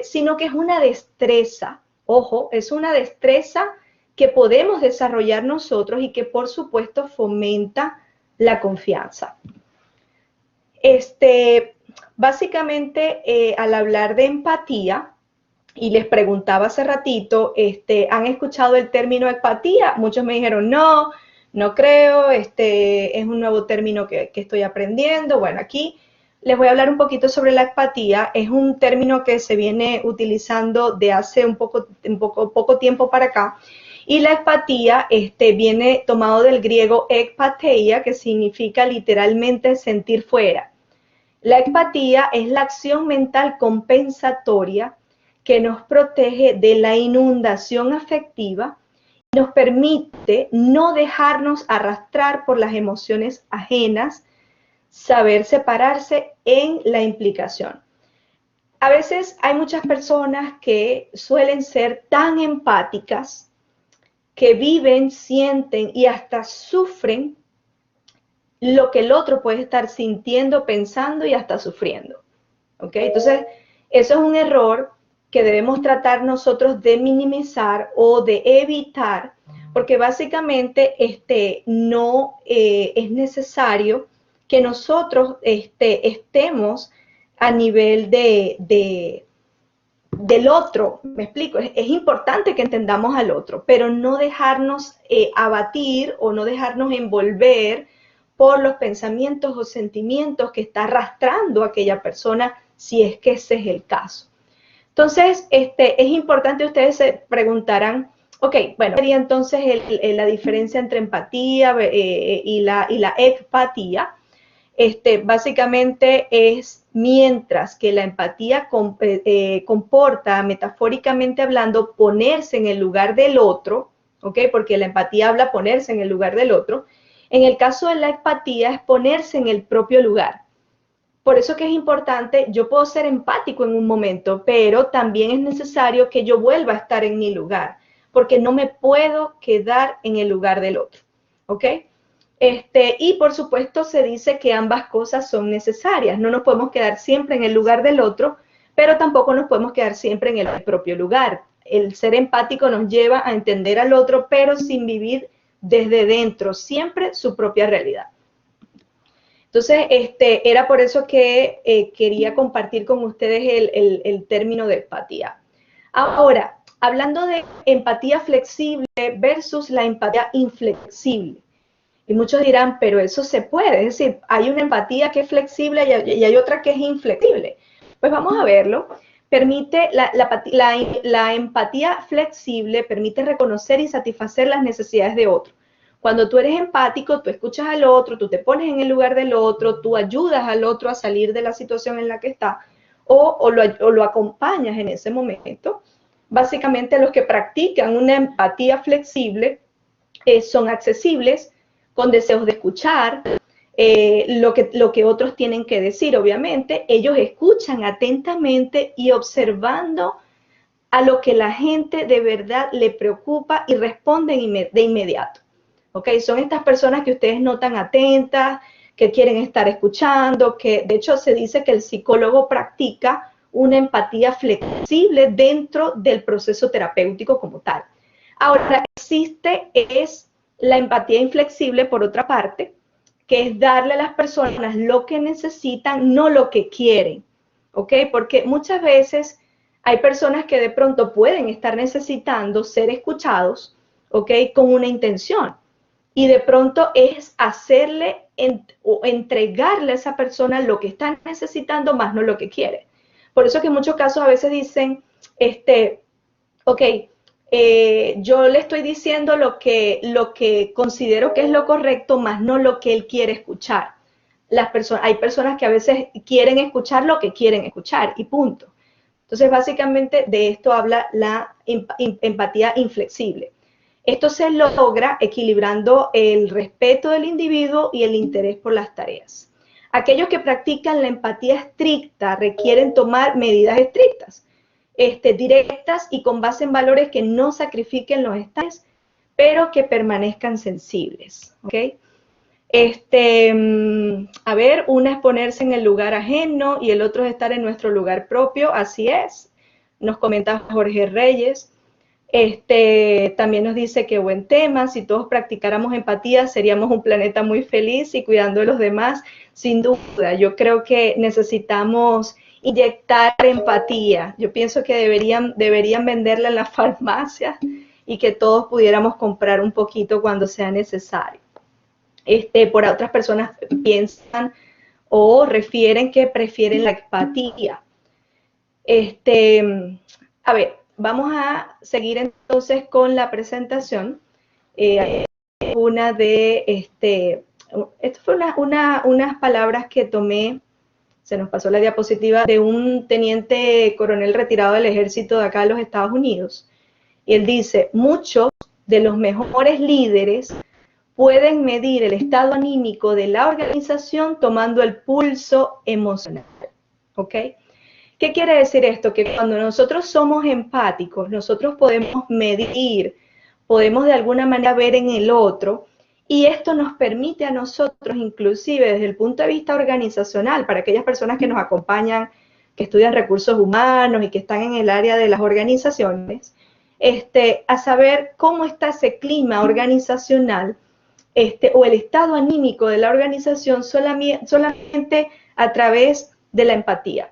sino que es una destreza, ojo, es una destreza que podemos desarrollar nosotros y que por supuesto fomenta la confianza. Básicamente, al hablar de empatía, y les preguntaba hace ratito, ¿han escuchado el término empatía? Muchos me dijeron, no creo, es un nuevo término que estoy aprendiendo. Bueno, aquí les voy a hablar un poquito sobre la empatía. Es un término que se viene utilizando de hace un poco tiempo para acá. Y la empatía viene tomado del griego ekpatheia, que significa literalmente sentir fuera. La empatía es la acción mental compensatoria que nos protege de la inundación afectiva y nos permite no dejarnos arrastrar por las emociones ajenas, saber separarse en la implicación. A veces hay muchas personas que suelen ser tan empáticas que viven, sienten y hasta sufren lo que el otro puede estar sintiendo, pensando y hasta sufriendo. ¿Ok? Entonces, eso es un error que debemos tratar nosotros de minimizar o de evitar, porque básicamente no es necesario que nosotros estemos a nivel del otro, me explico, es importante que entendamos al otro, pero no dejarnos abatir o no dejarnos envolver por los pensamientos o sentimientos que está arrastrando aquella persona, si es que ese es el caso. Entonces, es importante, ustedes se preguntarán, ok, bueno, sería entonces la diferencia entre empatía y la empatía. Básicamente es mientras que la empatía comporta, metafóricamente hablando, ponerse en el lugar del otro, ¿ok? Porque la empatía habla ponerse en el lugar del otro. En el caso de la empatía es ponerse en el propio lugar. Por eso que es importante, yo puedo ser empático en un momento, pero también es necesario que yo vuelva a estar en mi lugar, porque no me puedo quedar en el lugar del otro, ¿ok? Y por supuesto se dice que ambas cosas son necesarias. No nos podemos quedar siempre en el lugar del otro, pero tampoco nos podemos quedar siempre en el propio lugar. El ser empático nos lleva a entender al otro, pero sin vivir desde dentro, siempre su propia realidad. Entonces, era por eso que quería compartir con ustedes el término de empatía. Ahora, hablando de empatía flexible versus la empatía inflexible. Y muchos dirán, pero eso se puede, es decir, hay una empatía que es flexible y hay otra que es inflexible. Pues vamos a verlo. Permite, la empatía flexible permite reconocer y satisfacer las necesidades de otro. Cuando tú eres empático, tú escuchas al otro, tú te pones en el lugar del otro, tú ayudas al otro a salir de la situación en la que está o lo acompañas en ese momento. Básicamente los que practican una empatía flexible son accesibles, con deseos de escuchar lo que otros tienen que decir. Obviamente, ellos escuchan atentamente y observando a lo que la gente de verdad le preocupa y responden de inmediato. ¿Ok? Son estas personas que ustedes notan atentas, que quieren estar escuchando, que de hecho se dice que el psicólogo practica una empatía flexible dentro del proceso terapéutico como tal. Ahora, existe la empatía inflexible, por otra parte, que es darle a las personas lo que necesitan, no lo que quieren, ¿ok? Porque muchas veces hay personas que de pronto pueden estar necesitando ser escuchados, ¿ok? Con una intención. Y de pronto es hacerle o entregarle a esa persona lo que está necesitando, más no lo que quiere. Por eso que en muchos casos a veces dicen, ok, yo le estoy diciendo lo que considero que es lo correcto, más no lo que él quiere escuchar. Hay personas que a veces quieren escuchar lo que quieren escuchar y punto. Entonces, básicamente de esto habla la empatía inflexible. Esto se logra equilibrando el respeto del individuo y el interés por las tareas. Aquellos que practican la empatía estricta requieren tomar medidas estrictas, directas y con base en valores que no sacrifiquen los estándares, pero que permanezcan sensibles. ¿Okay? A ver, una es ponerse en el lugar ajeno y el otro es estar en nuestro lugar propio, así es. Nos comenta Jorge Reyes. También nos dice que buen tema, si todos practicáramos empatía seríamos un planeta muy feliz y cuidando de los demás, sin duda. Yo creo que necesitamos inyectar empatía. Yo pienso que deberían venderla en las farmacias y que todos pudiéramos comprar un poquito cuando sea necesario. Por otras personas piensan o refieren que prefieren la empatía. A ver, vamos a seguir entonces con la presentación. Una de, esto fue unas palabras que tomé, se nos pasó la diapositiva, de un teniente coronel retirado del ejército de acá de los Estados Unidos. Y él dice, muchos de los mejores líderes pueden medir el estado anímico de la organización tomando el pulso emocional. ¿Ok? ¿Qué quiere decir esto? Que cuando nosotros somos empáticos, nosotros podemos medir podemos de alguna manera ver en el otro, y esto nos permite a nosotros, inclusive desde el punto de vista organizacional, para aquellas personas que nos acompañan, que estudian recursos humanos y que están en el área de las organizaciones, a saber cómo está ese clima organizacional, o el estado anímico de la organización solamente a través de la empatía,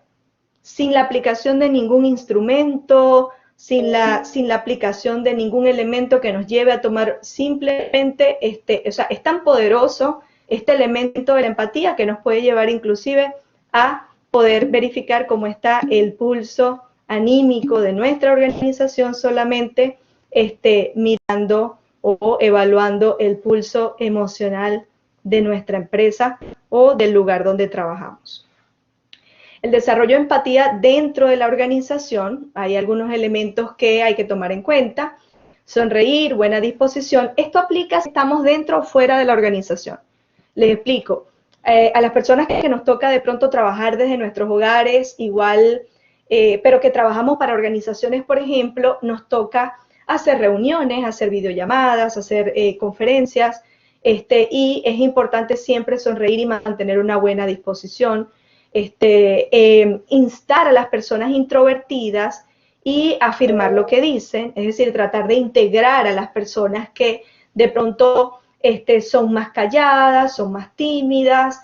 sin la aplicación de ningún instrumento, sin la aplicación de ningún elemento que nos lleve a tomar simplemente, o sea, es tan poderoso este elemento de la empatía que nos puede llevar inclusive a poder verificar cómo está el pulso anímico de nuestra organización solamente mirando o evaluando el pulso emocional de nuestra empresa o del lugar donde trabajamos. El desarrollo de empatía dentro de la organización, hay algunos elementos que hay que tomar en cuenta. Sonreír, buena disposición. Esto aplica si estamos dentro o fuera de la organización. Les explico. A las personas que nos toca de pronto trabajar desde nuestros hogares, igual, pero que trabajamos para organizaciones, por ejemplo, nos toca hacer reuniones, hacer videollamadas, hacer conferencias, y es importante siempre sonreír y mantener una buena disposición. Instar a las personas introvertidas y afirmar lo que dicen, es decir, tratar de integrar a las personas que de pronto son más calladas, son más tímidas,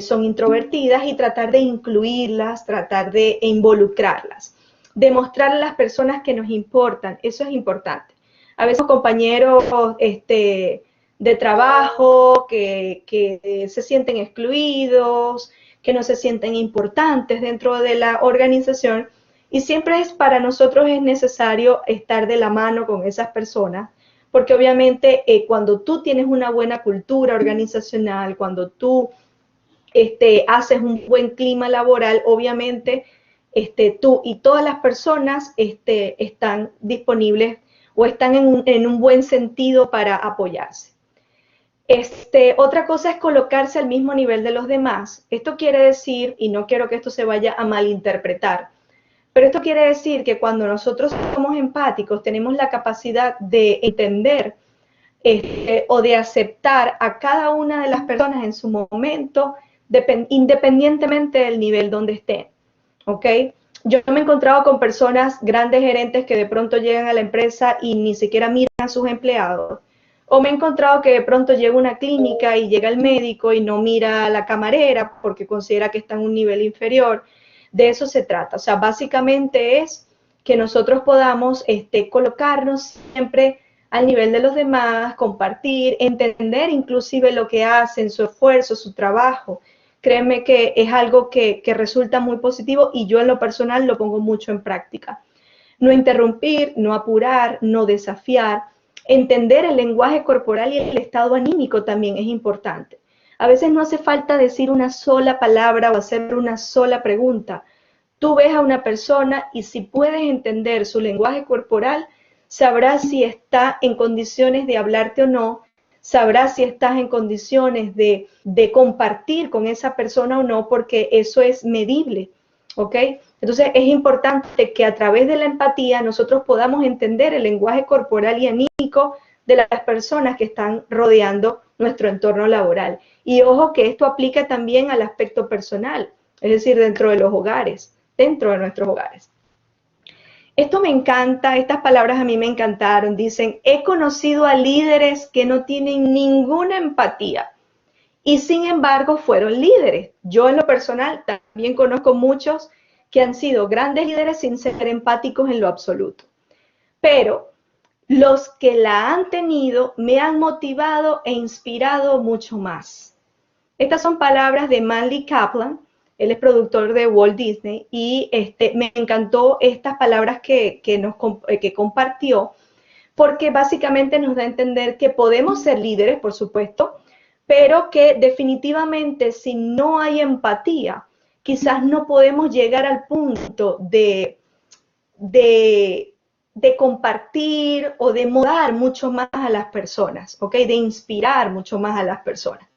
son introvertidas, y tratar de incluirlas, tratar de involucrarlas. Demostrar a las personas que nos importan, eso es importante. A veces compañeros de trabajo que se sienten excluidos, que no se sienten importantes dentro de la organización, y siempre para nosotros es necesario estar de la mano con esas personas, porque obviamente cuando tú tienes una buena cultura organizacional, cuando tú haces un buen clima laboral, obviamente tú y todas las personas están disponibles o están en un buen sentido para apoyarse. Otra cosa es colocarse al mismo nivel de los demás. Esto quiere decir, y no quiero que esto se vaya a malinterpretar, pero esto quiere decir que cuando nosotros somos empáticos, tenemos la capacidad de entender o de aceptar a cada una de las personas en su momento, independientemente del nivel donde estén, ¿ok? Yo me he encontrado con personas, grandes gerentes, que de pronto llegan a la empresa y ni siquiera miran a sus empleados. O me he encontrado que de pronto llega una clínica y llega el médico y no mira a la camarera porque considera que está en un nivel inferior. De eso se trata. O sea, básicamente es que nosotros podamos colocarnos siempre al nivel de los demás, compartir, entender inclusive lo que hacen, su esfuerzo, su trabajo. Créeme que es algo que resulta muy positivo, y yo en lo personal lo pongo mucho en práctica. No interrumpir, no apurar, no desafiar. Entender el lenguaje corporal y el estado anímico también es importante. A veces no hace falta decir una sola palabra o hacer una sola pregunta. Tú ves a una persona y si puedes entender su lenguaje corporal, sabrás si está en condiciones de hablarte o no, sabrás si estás en condiciones de compartir con esa persona o no, porque eso es medible, ¿ok? Entonces es importante que a través de la empatía nosotros podamos entender el lenguaje corporal y anímico de las personas que están rodeando nuestro entorno laboral. Y ojo que esto aplica también al aspecto personal, es decir, dentro de los hogares, dentro de nuestros hogares. Esto me encanta, estas palabras a mí me encantaron. Dicen, he conocido a líderes que no tienen ninguna empatía y sin embargo fueron líderes. Yo en lo personal también conozco muchos que han sido grandes líderes sin ser empáticos en lo absoluto. Pero los que la han tenido me han motivado e inspirado mucho más. Estas son palabras de Manley Kaplan. Él es productor de Walt Disney, y me encantó estas palabras que compartió, porque básicamente nos da a entender que podemos ser líderes, por supuesto, pero que definitivamente si no hay empatía, quizás no podemos llegar al punto de compartir o de motivar mucho más a las personas, ¿ok? De inspirar mucho más a las personas.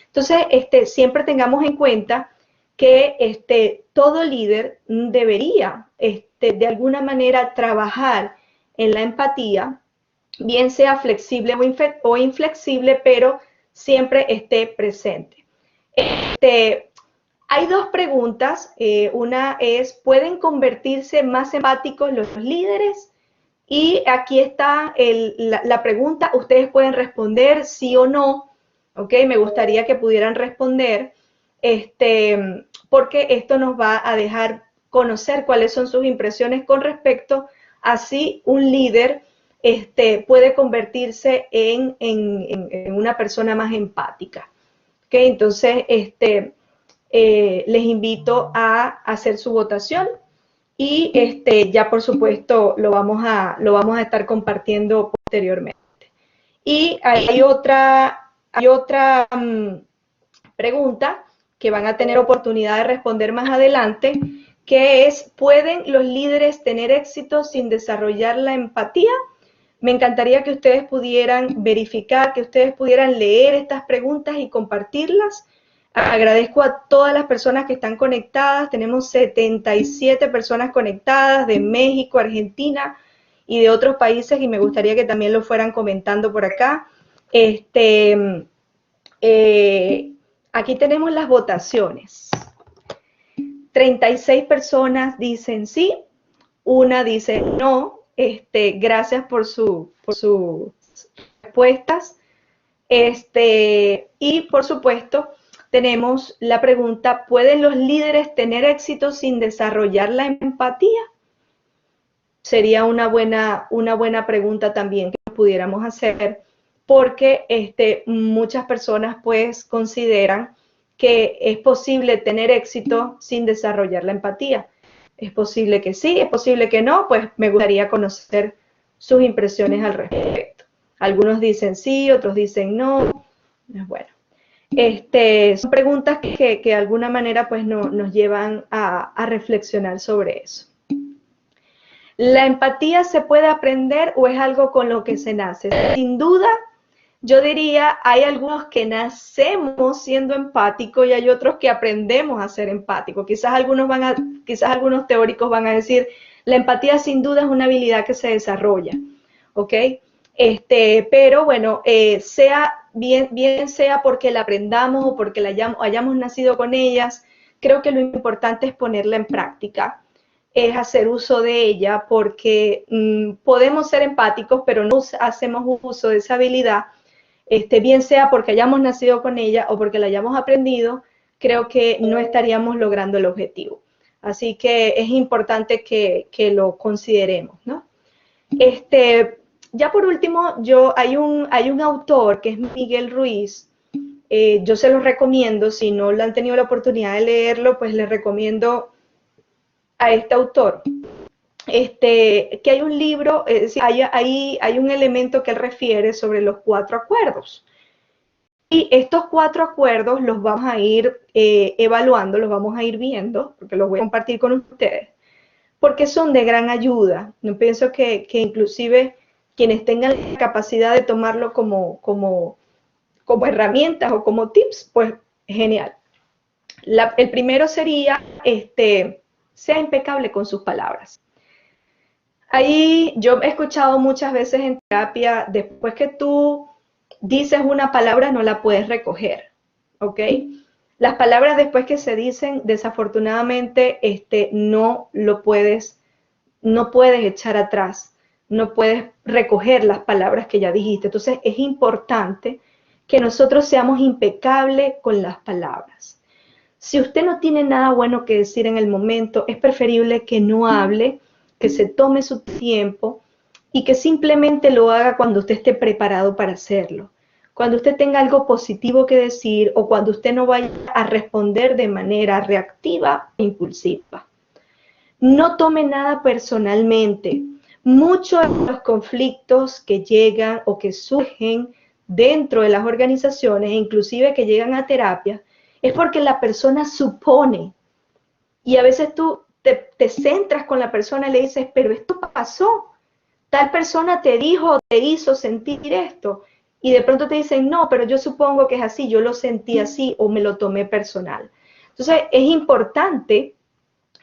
Entonces, siempre tengamos en cuenta que todo líder debería de alguna manera trabajar en la empatía, bien sea flexible o inflexible, pero siempre esté presente. Hay dos preguntas. Una es, ¿pueden convertirse más empáticos los líderes? Y aquí está la pregunta, ustedes pueden responder sí o no, ¿ok? Me gustaría que pudieran responder, porque esto nos va a dejar conocer cuáles son sus impresiones con respecto a si un líder puede convertirse en una persona más empática. ¿Ok? Entonces, les invito a hacer su votación y ya por supuesto lo vamos a estar compartiendo posteriormente. Y hay otra pregunta que van a tener oportunidad de responder más adelante, que es, ¿pueden los líderes tener éxito sin desarrollar la empatía? Me encantaría que ustedes pudieran verificar, que ustedes pudieran leer estas preguntas y compartirlas. Agradezco a todas las personas que están conectadas. Tenemos 77 personas conectadas de México, Argentina y de otros países, y me gustaría que también lo fueran comentando por acá. Aquí tenemos las votaciones. 36 personas dicen sí, una dice no. Gracias por sus respuestas. Y por supuesto, tenemos la pregunta, ¿pueden los líderes tener éxito sin desarrollar la empatía? Sería una buena pregunta también que pudiéramos hacer, porque muchas personas pues consideran que es posible tener éxito sin desarrollar la empatía. Es posible que sí, es posible que no, pues me gustaría conocer sus impresiones al respecto. Algunos dicen sí, otros dicen no. Bueno, son preguntas que de alguna manera pues nos llevan a reflexionar sobre eso. ¿La empatía se puede aprender o es algo con lo que se nace? Sin duda, yo diría, hay algunos que nacemos siendo empáticos y hay otros que aprendemos a ser empáticos. Quizás algunos teóricos van a decir, la empatía sin duda es una habilidad que se desarrolla, ¿ok? Pero bueno, bien sea porque la aprendamos o porque hayamos nacido con ellas, creo que lo importante es ponerla en práctica, es hacer uso de ella, porque podemos ser empáticos, pero no hacemos uso de esa habilidad, bien sea porque hayamos nacido con ella o porque la hayamos aprendido, creo que no estaríamos logrando el objetivo. Así que es importante que lo consideremos, ¿no? Ya por último, hay un autor que es Miguel Ruiz. Yo se los recomiendo, si no lo han tenido la oportunidad de leerlo, pues les recomiendo a este autor. Que hay un libro, hay un elemento que él refiere sobre los 4 acuerdos. Y estos 4 acuerdos los vamos a ir evaluando, los vamos a ir viendo, porque los voy a compartir con ustedes, porque son de gran ayuda. Yo pienso que inclusive quienes tengan la capacidad de tomarlo como herramientas o como tips, pues genial. El primero sería, sea impecable con sus palabras. Ahí yo he escuchado muchas veces en terapia, después que tú dices una palabra no la puedes recoger, ¿ok? Las palabras después que se dicen, desafortunadamente, no puedes echar atrás, no puedes recoger las palabras que ya dijiste. Entonces es importante que nosotros seamos impecables con las palabras. Si usted no tiene nada bueno que decir en el momento, es preferible que no hable, que se tome su tiempo y que simplemente lo haga cuando usted esté preparado para hacerlo. Cuando usted tenga algo positivo que decir o cuando usted no vaya a responder de manera reactiva e impulsiva. No tome nada personalmente. Muchos de los conflictos que llegan o que surgen dentro de las organizaciones, inclusive que llegan a terapia, es porque la persona supone. Y a veces tú te centras con la persona y le dices, pero esto pasó. Tal persona te dijo o te hizo sentir esto. Y de pronto te dicen, no, pero yo supongo que es así, yo lo sentí así o me lo tomé personal. Entonces es importante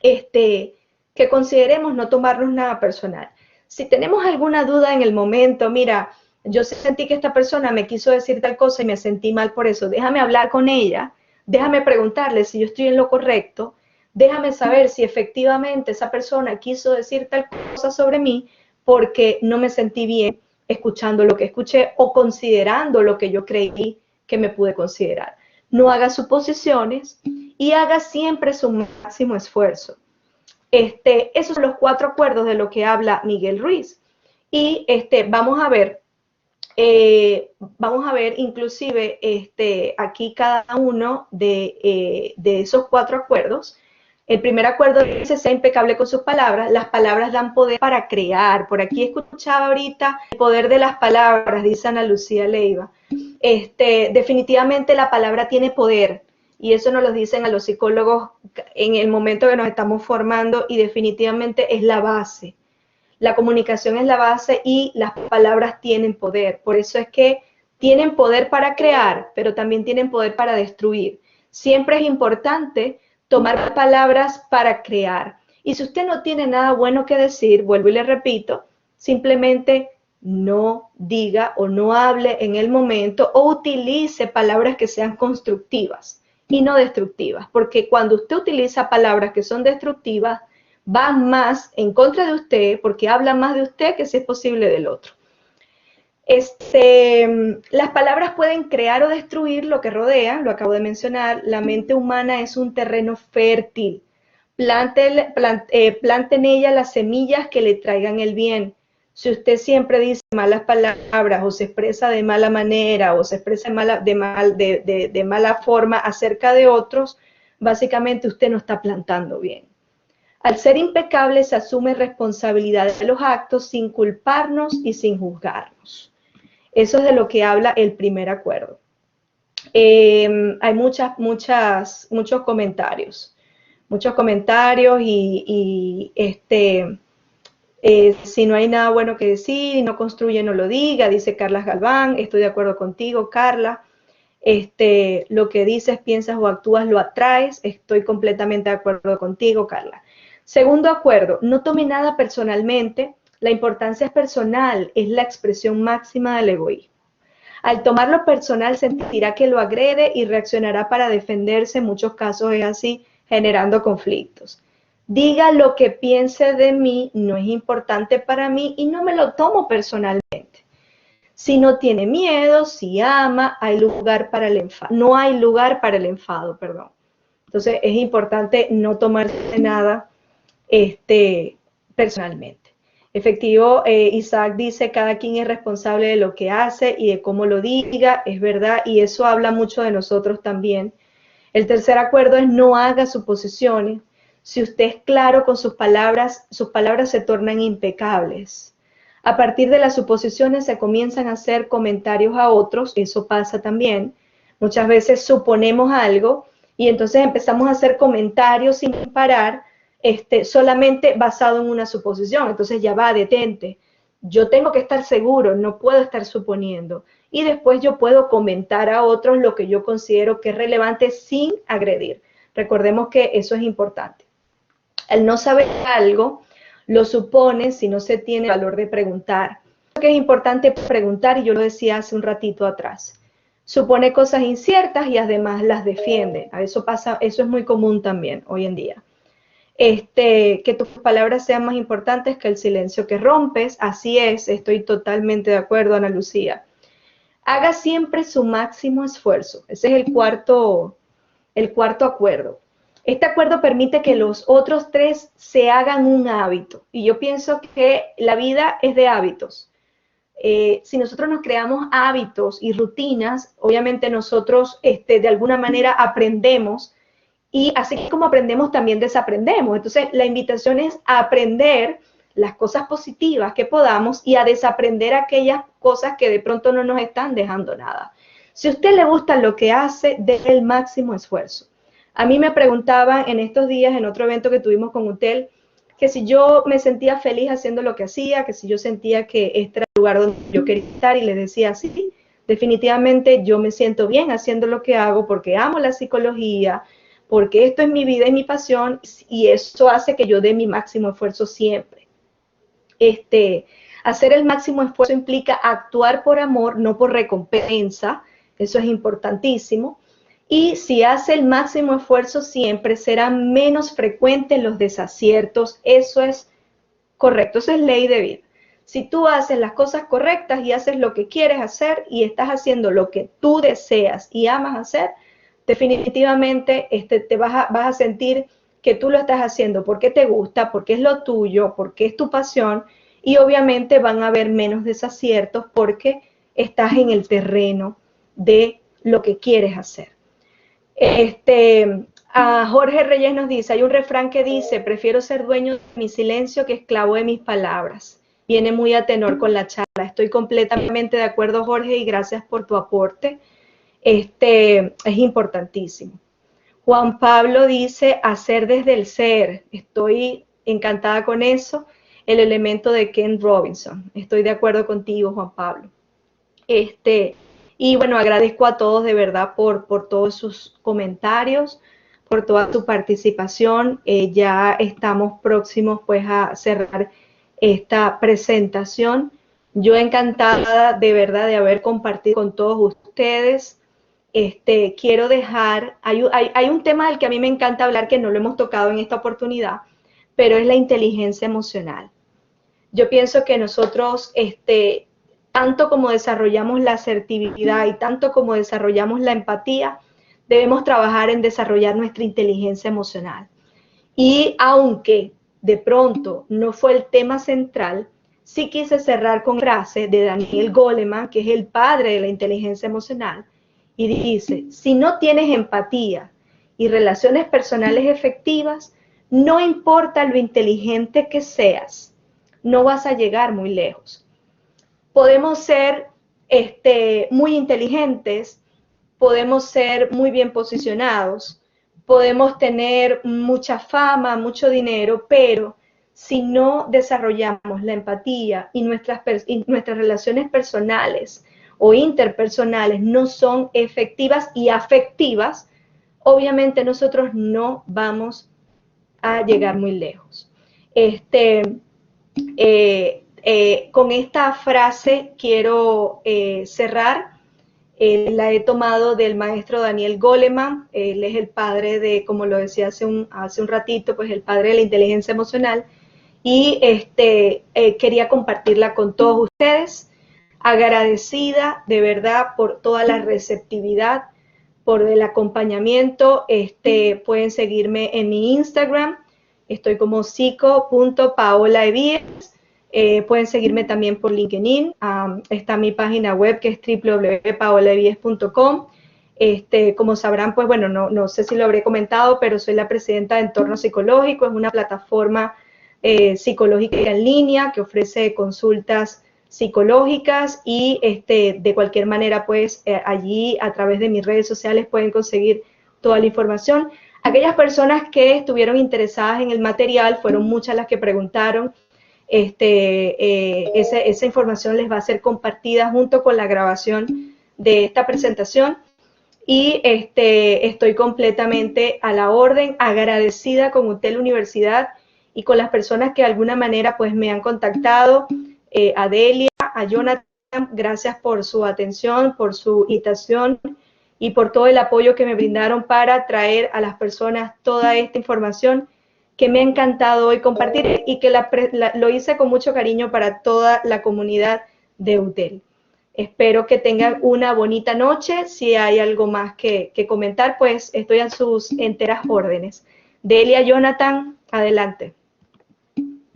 que consideremos no tomarnos nada personal. Si tenemos alguna duda en el momento, mira, yo sentí que esta persona me quiso decir tal cosa y me sentí mal por eso, déjame hablar con ella, déjame preguntarle si yo estoy en lo correcto, déjame saber si efectivamente esa persona quiso decir tal cosa sobre mí porque no me sentí bien escuchando lo que escuché o considerando lo que yo creí que me pude considerar. No haga suposiciones y haga siempre su máximo esfuerzo. Esos son los 4 acuerdos de lo que habla Miguel Ruiz. Y vamos a ver inclusive aquí cada uno de esos 4 acuerdos. El primer acuerdo dice: sea impecable con sus palabras. Las palabras dan poder para crear. Por aquí escuchaba ahorita el poder de las palabras, dice Ana Lucía Leiva. Definitivamente la palabra tiene poder, y eso nos lo dicen a los psicólogos en el momento que nos estamos formando, y definitivamente es la base. La comunicación es la base y las palabras tienen poder. Por eso es que tienen poder para crear, pero también tienen poder para destruir. Siempre es importante tomar palabras para crear. Y si usted no tiene nada bueno que decir, vuelvo y le repito, simplemente no diga o no hable en el momento, o utilice palabras que sean constructivas y no destructivas, porque cuando usted utiliza palabras que son destructivas, va más en contra de usted, porque habla más de usted que si es posible del otro. Las palabras pueden crear o destruir lo que rodea, lo acabo de mencionar. La mente humana es un terreno fértil. Plante en ella las semillas que le traigan el bien. Si usted siempre dice malas palabras, o se expresa de mala manera, o se expresa de mala forma acerca de otros, básicamente usted no está plantando bien. Al ser impecable se asume responsabilidad de los actos sin culparnos y sin juzgarnos. Eso es de lo que habla el primer acuerdo. Hay muchos comentarios. Y si no hay nada bueno que decir, no construye, no lo diga, dice Carla Galván. Estoy de acuerdo contigo, Carla. Lo que dices, piensas o actúas lo atraes. Estoy completamente de acuerdo contigo, Carla. Segundo acuerdo: no tome nada personalmente. La importancia es personal, es la expresión máxima del egoísmo. Al tomarlo personal, sentirá que lo agrede y reaccionará para defenderse. En muchos casos es así, generando conflictos. Diga lo que piense de mí, no es importante para mí y no me lo tomo personalmente. Si no tiene miedo, si ama, hay lugar para el enfado. No hay lugar para el enfado, perdón. Entonces es importante no tomarse nada personalmente. Efectivo, Isaac dice: cada quien es responsable de lo que hace y de cómo lo diga. Es verdad, y eso habla mucho de nosotros también. El tercer acuerdo es: no haga suposiciones. Si usted es claro con sus palabras se tornan impecables. A partir de las suposiciones se comienzan a hacer comentarios a otros. Eso pasa también. Muchas veces suponemos algo y entonces empezamos a hacer comentarios sin parar, solamente basado en una suposición. Entonces ya va, detente. Yo tengo que estar seguro, no puedo estar suponiendo. Y después yo puedo comentar a otros lo que yo considero que es relevante sin agredir. Recordemos que eso es importante. Al no saber algo, lo supone si no se tiene el valor de preguntar. Creo que es importante preguntar, y yo lo decía hace un ratito atrás. Supone cosas inciertas y además las defiende. Eso pasa, eso es muy común también hoy en día. Que tus palabras sean más importantes que el silencio que rompes. Así es, estoy totalmente de acuerdo, Ana Lucía. Haga siempre su máximo esfuerzo. Ese es el cuarto acuerdo. Este acuerdo permite que los otros 3 se hagan un hábito. Y yo pienso que la vida es de hábitos. Si nosotros nos creamos hábitos y rutinas, obviamente nosotros de alguna manera aprendemos. Y así como aprendemos, también desaprendemos. Entonces, la invitación es a aprender las cosas positivas que podamos y a desaprender aquellas cosas que de pronto no nos están dejando nada. Si a usted le gusta lo que hace, dé el máximo esfuerzo. A mí me preguntaban en estos días, en otro evento que tuvimos con UTEL, que si yo me sentía feliz haciendo lo que hacía, que si yo sentía que este era el lugar donde yo quería estar, y les decía: sí, definitivamente yo me siento bien haciendo lo que hago porque amo la psicología, porque esto es mi vida y mi pasión, y eso hace que yo dé mi máximo esfuerzo siempre. Hacer el máximo esfuerzo implica actuar por amor, no por recompensa. Eso es importantísimo. Y si hace el máximo esfuerzo siempre, serán menos frecuentes los desaciertos. Eso es correcto, eso es ley de vida. Si tú haces las cosas correctas y haces lo que quieres hacer y estás haciendo lo que tú deseas y amas hacer, definitivamente te vas a sentir que tú lo estás haciendo porque te gusta, porque es lo tuyo, porque es tu pasión, y obviamente van a haber menos desaciertos porque estás en el terreno de lo que quieres hacer. Jorge Reyes nos dice, hay un refrán que dice, prefiero ser dueño de mi silencio que esclavo de mis palabras. Viene muy a tenor con la charla. Estoy completamente de acuerdo, Jorge, y gracias por tu aporte. Es importantísimo. Juan Pablo dice, hacer desde el ser. Estoy encantada con eso. El elemento de Ken Robinson. Estoy de acuerdo contigo, Juan Pablo. Y bueno, agradezco a todos de verdad por todos sus comentarios, por toda su participación. Ya estamos próximos pues a cerrar esta presentación. Yo encantada de verdad de haber compartido con todos ustedes. Quiero dejar, hay un tema del que a mí me encanta hablar que no lo hemos tocado en esta oportunidad, pero es la inteligencia emocional. Yo pienso que nosotros, tanto como desarrollamos la asertividad y tanto como desarrollamos la empatía, debemos trabajar en desarrollar nuestra inteligencia emocional. Y aunque de pronto no fue el tema central, sí quise cerrar con frase de Daniel Goleman, que es el padre de la inteligencia emocional, y dice, si no tienes empatía y relaciones personales efectivas, no importa lo inteligente que seas, no vas a llegar muy lejos. Podemos ser muy inteligentes, podemos ser muy bien posicionados, podemos tener mucha fama, mucho dinero, pero si no desarrollamos la empatía y nuestras relaciones personales o interpersonales no son efectivas y afectivas, obviamente nosotros no vamos a llegar muy lejos. Con esta frase quiero cerrar. La he tomado del maestro Daniel Goleman. Él es el padre de, como lo decía hace un ratito, pues el padre de la inteligencia emocional. Y quería compartirla con todos ustedes. Agradecida de verdad por toda la receptividad, por el acompañamiento. Pueden seguirme en mi Instagram. Estoy como psico.paolaevies. Pueden seguirme también por LinkedIn. Está mi página web que es www.paolaevies.com. Como sabrán, pues bueno, no sé si lo habré comentado, pero soy la presidenta de Entorno Psicológico. Es una plataforma psicológica en línea que ofrece consultas psicológicas y de cualquier manera, pues allí a través de mis redes sociales pueden conseguir toda la información. Aquellas personas que estuvieron interesadas en el material, fueron muchas las que preguntaron. Esa información les va a ser compartida junto con la grabación de esta presentación y estoy completamente a la orden, agradecida con UTEL Universidad y con las personas que de alguna manera pues me han contactado, a Delia, a Jonathan, gracias por su atención, por su invitación y por todo el apoyo que me brindaron para traer a las personas toda esta información que me ha encantado hoy compartir y que lo hice con mucho cariño para toda la comunidad de UTEL. Espero que tengan una bonita noche. Si hay algo más que comentar, pues estoy a sus enteras órdenes. Delia, Jonathan, adelante.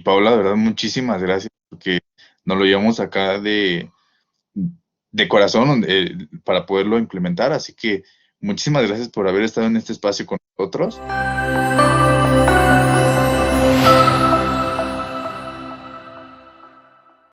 Paola, de verdad, muchísimas gracias porque nos lo llevamos acá de corazón para poderlo implementar. Así que muchísimas gracias por haber estado en este espacio con nosotros.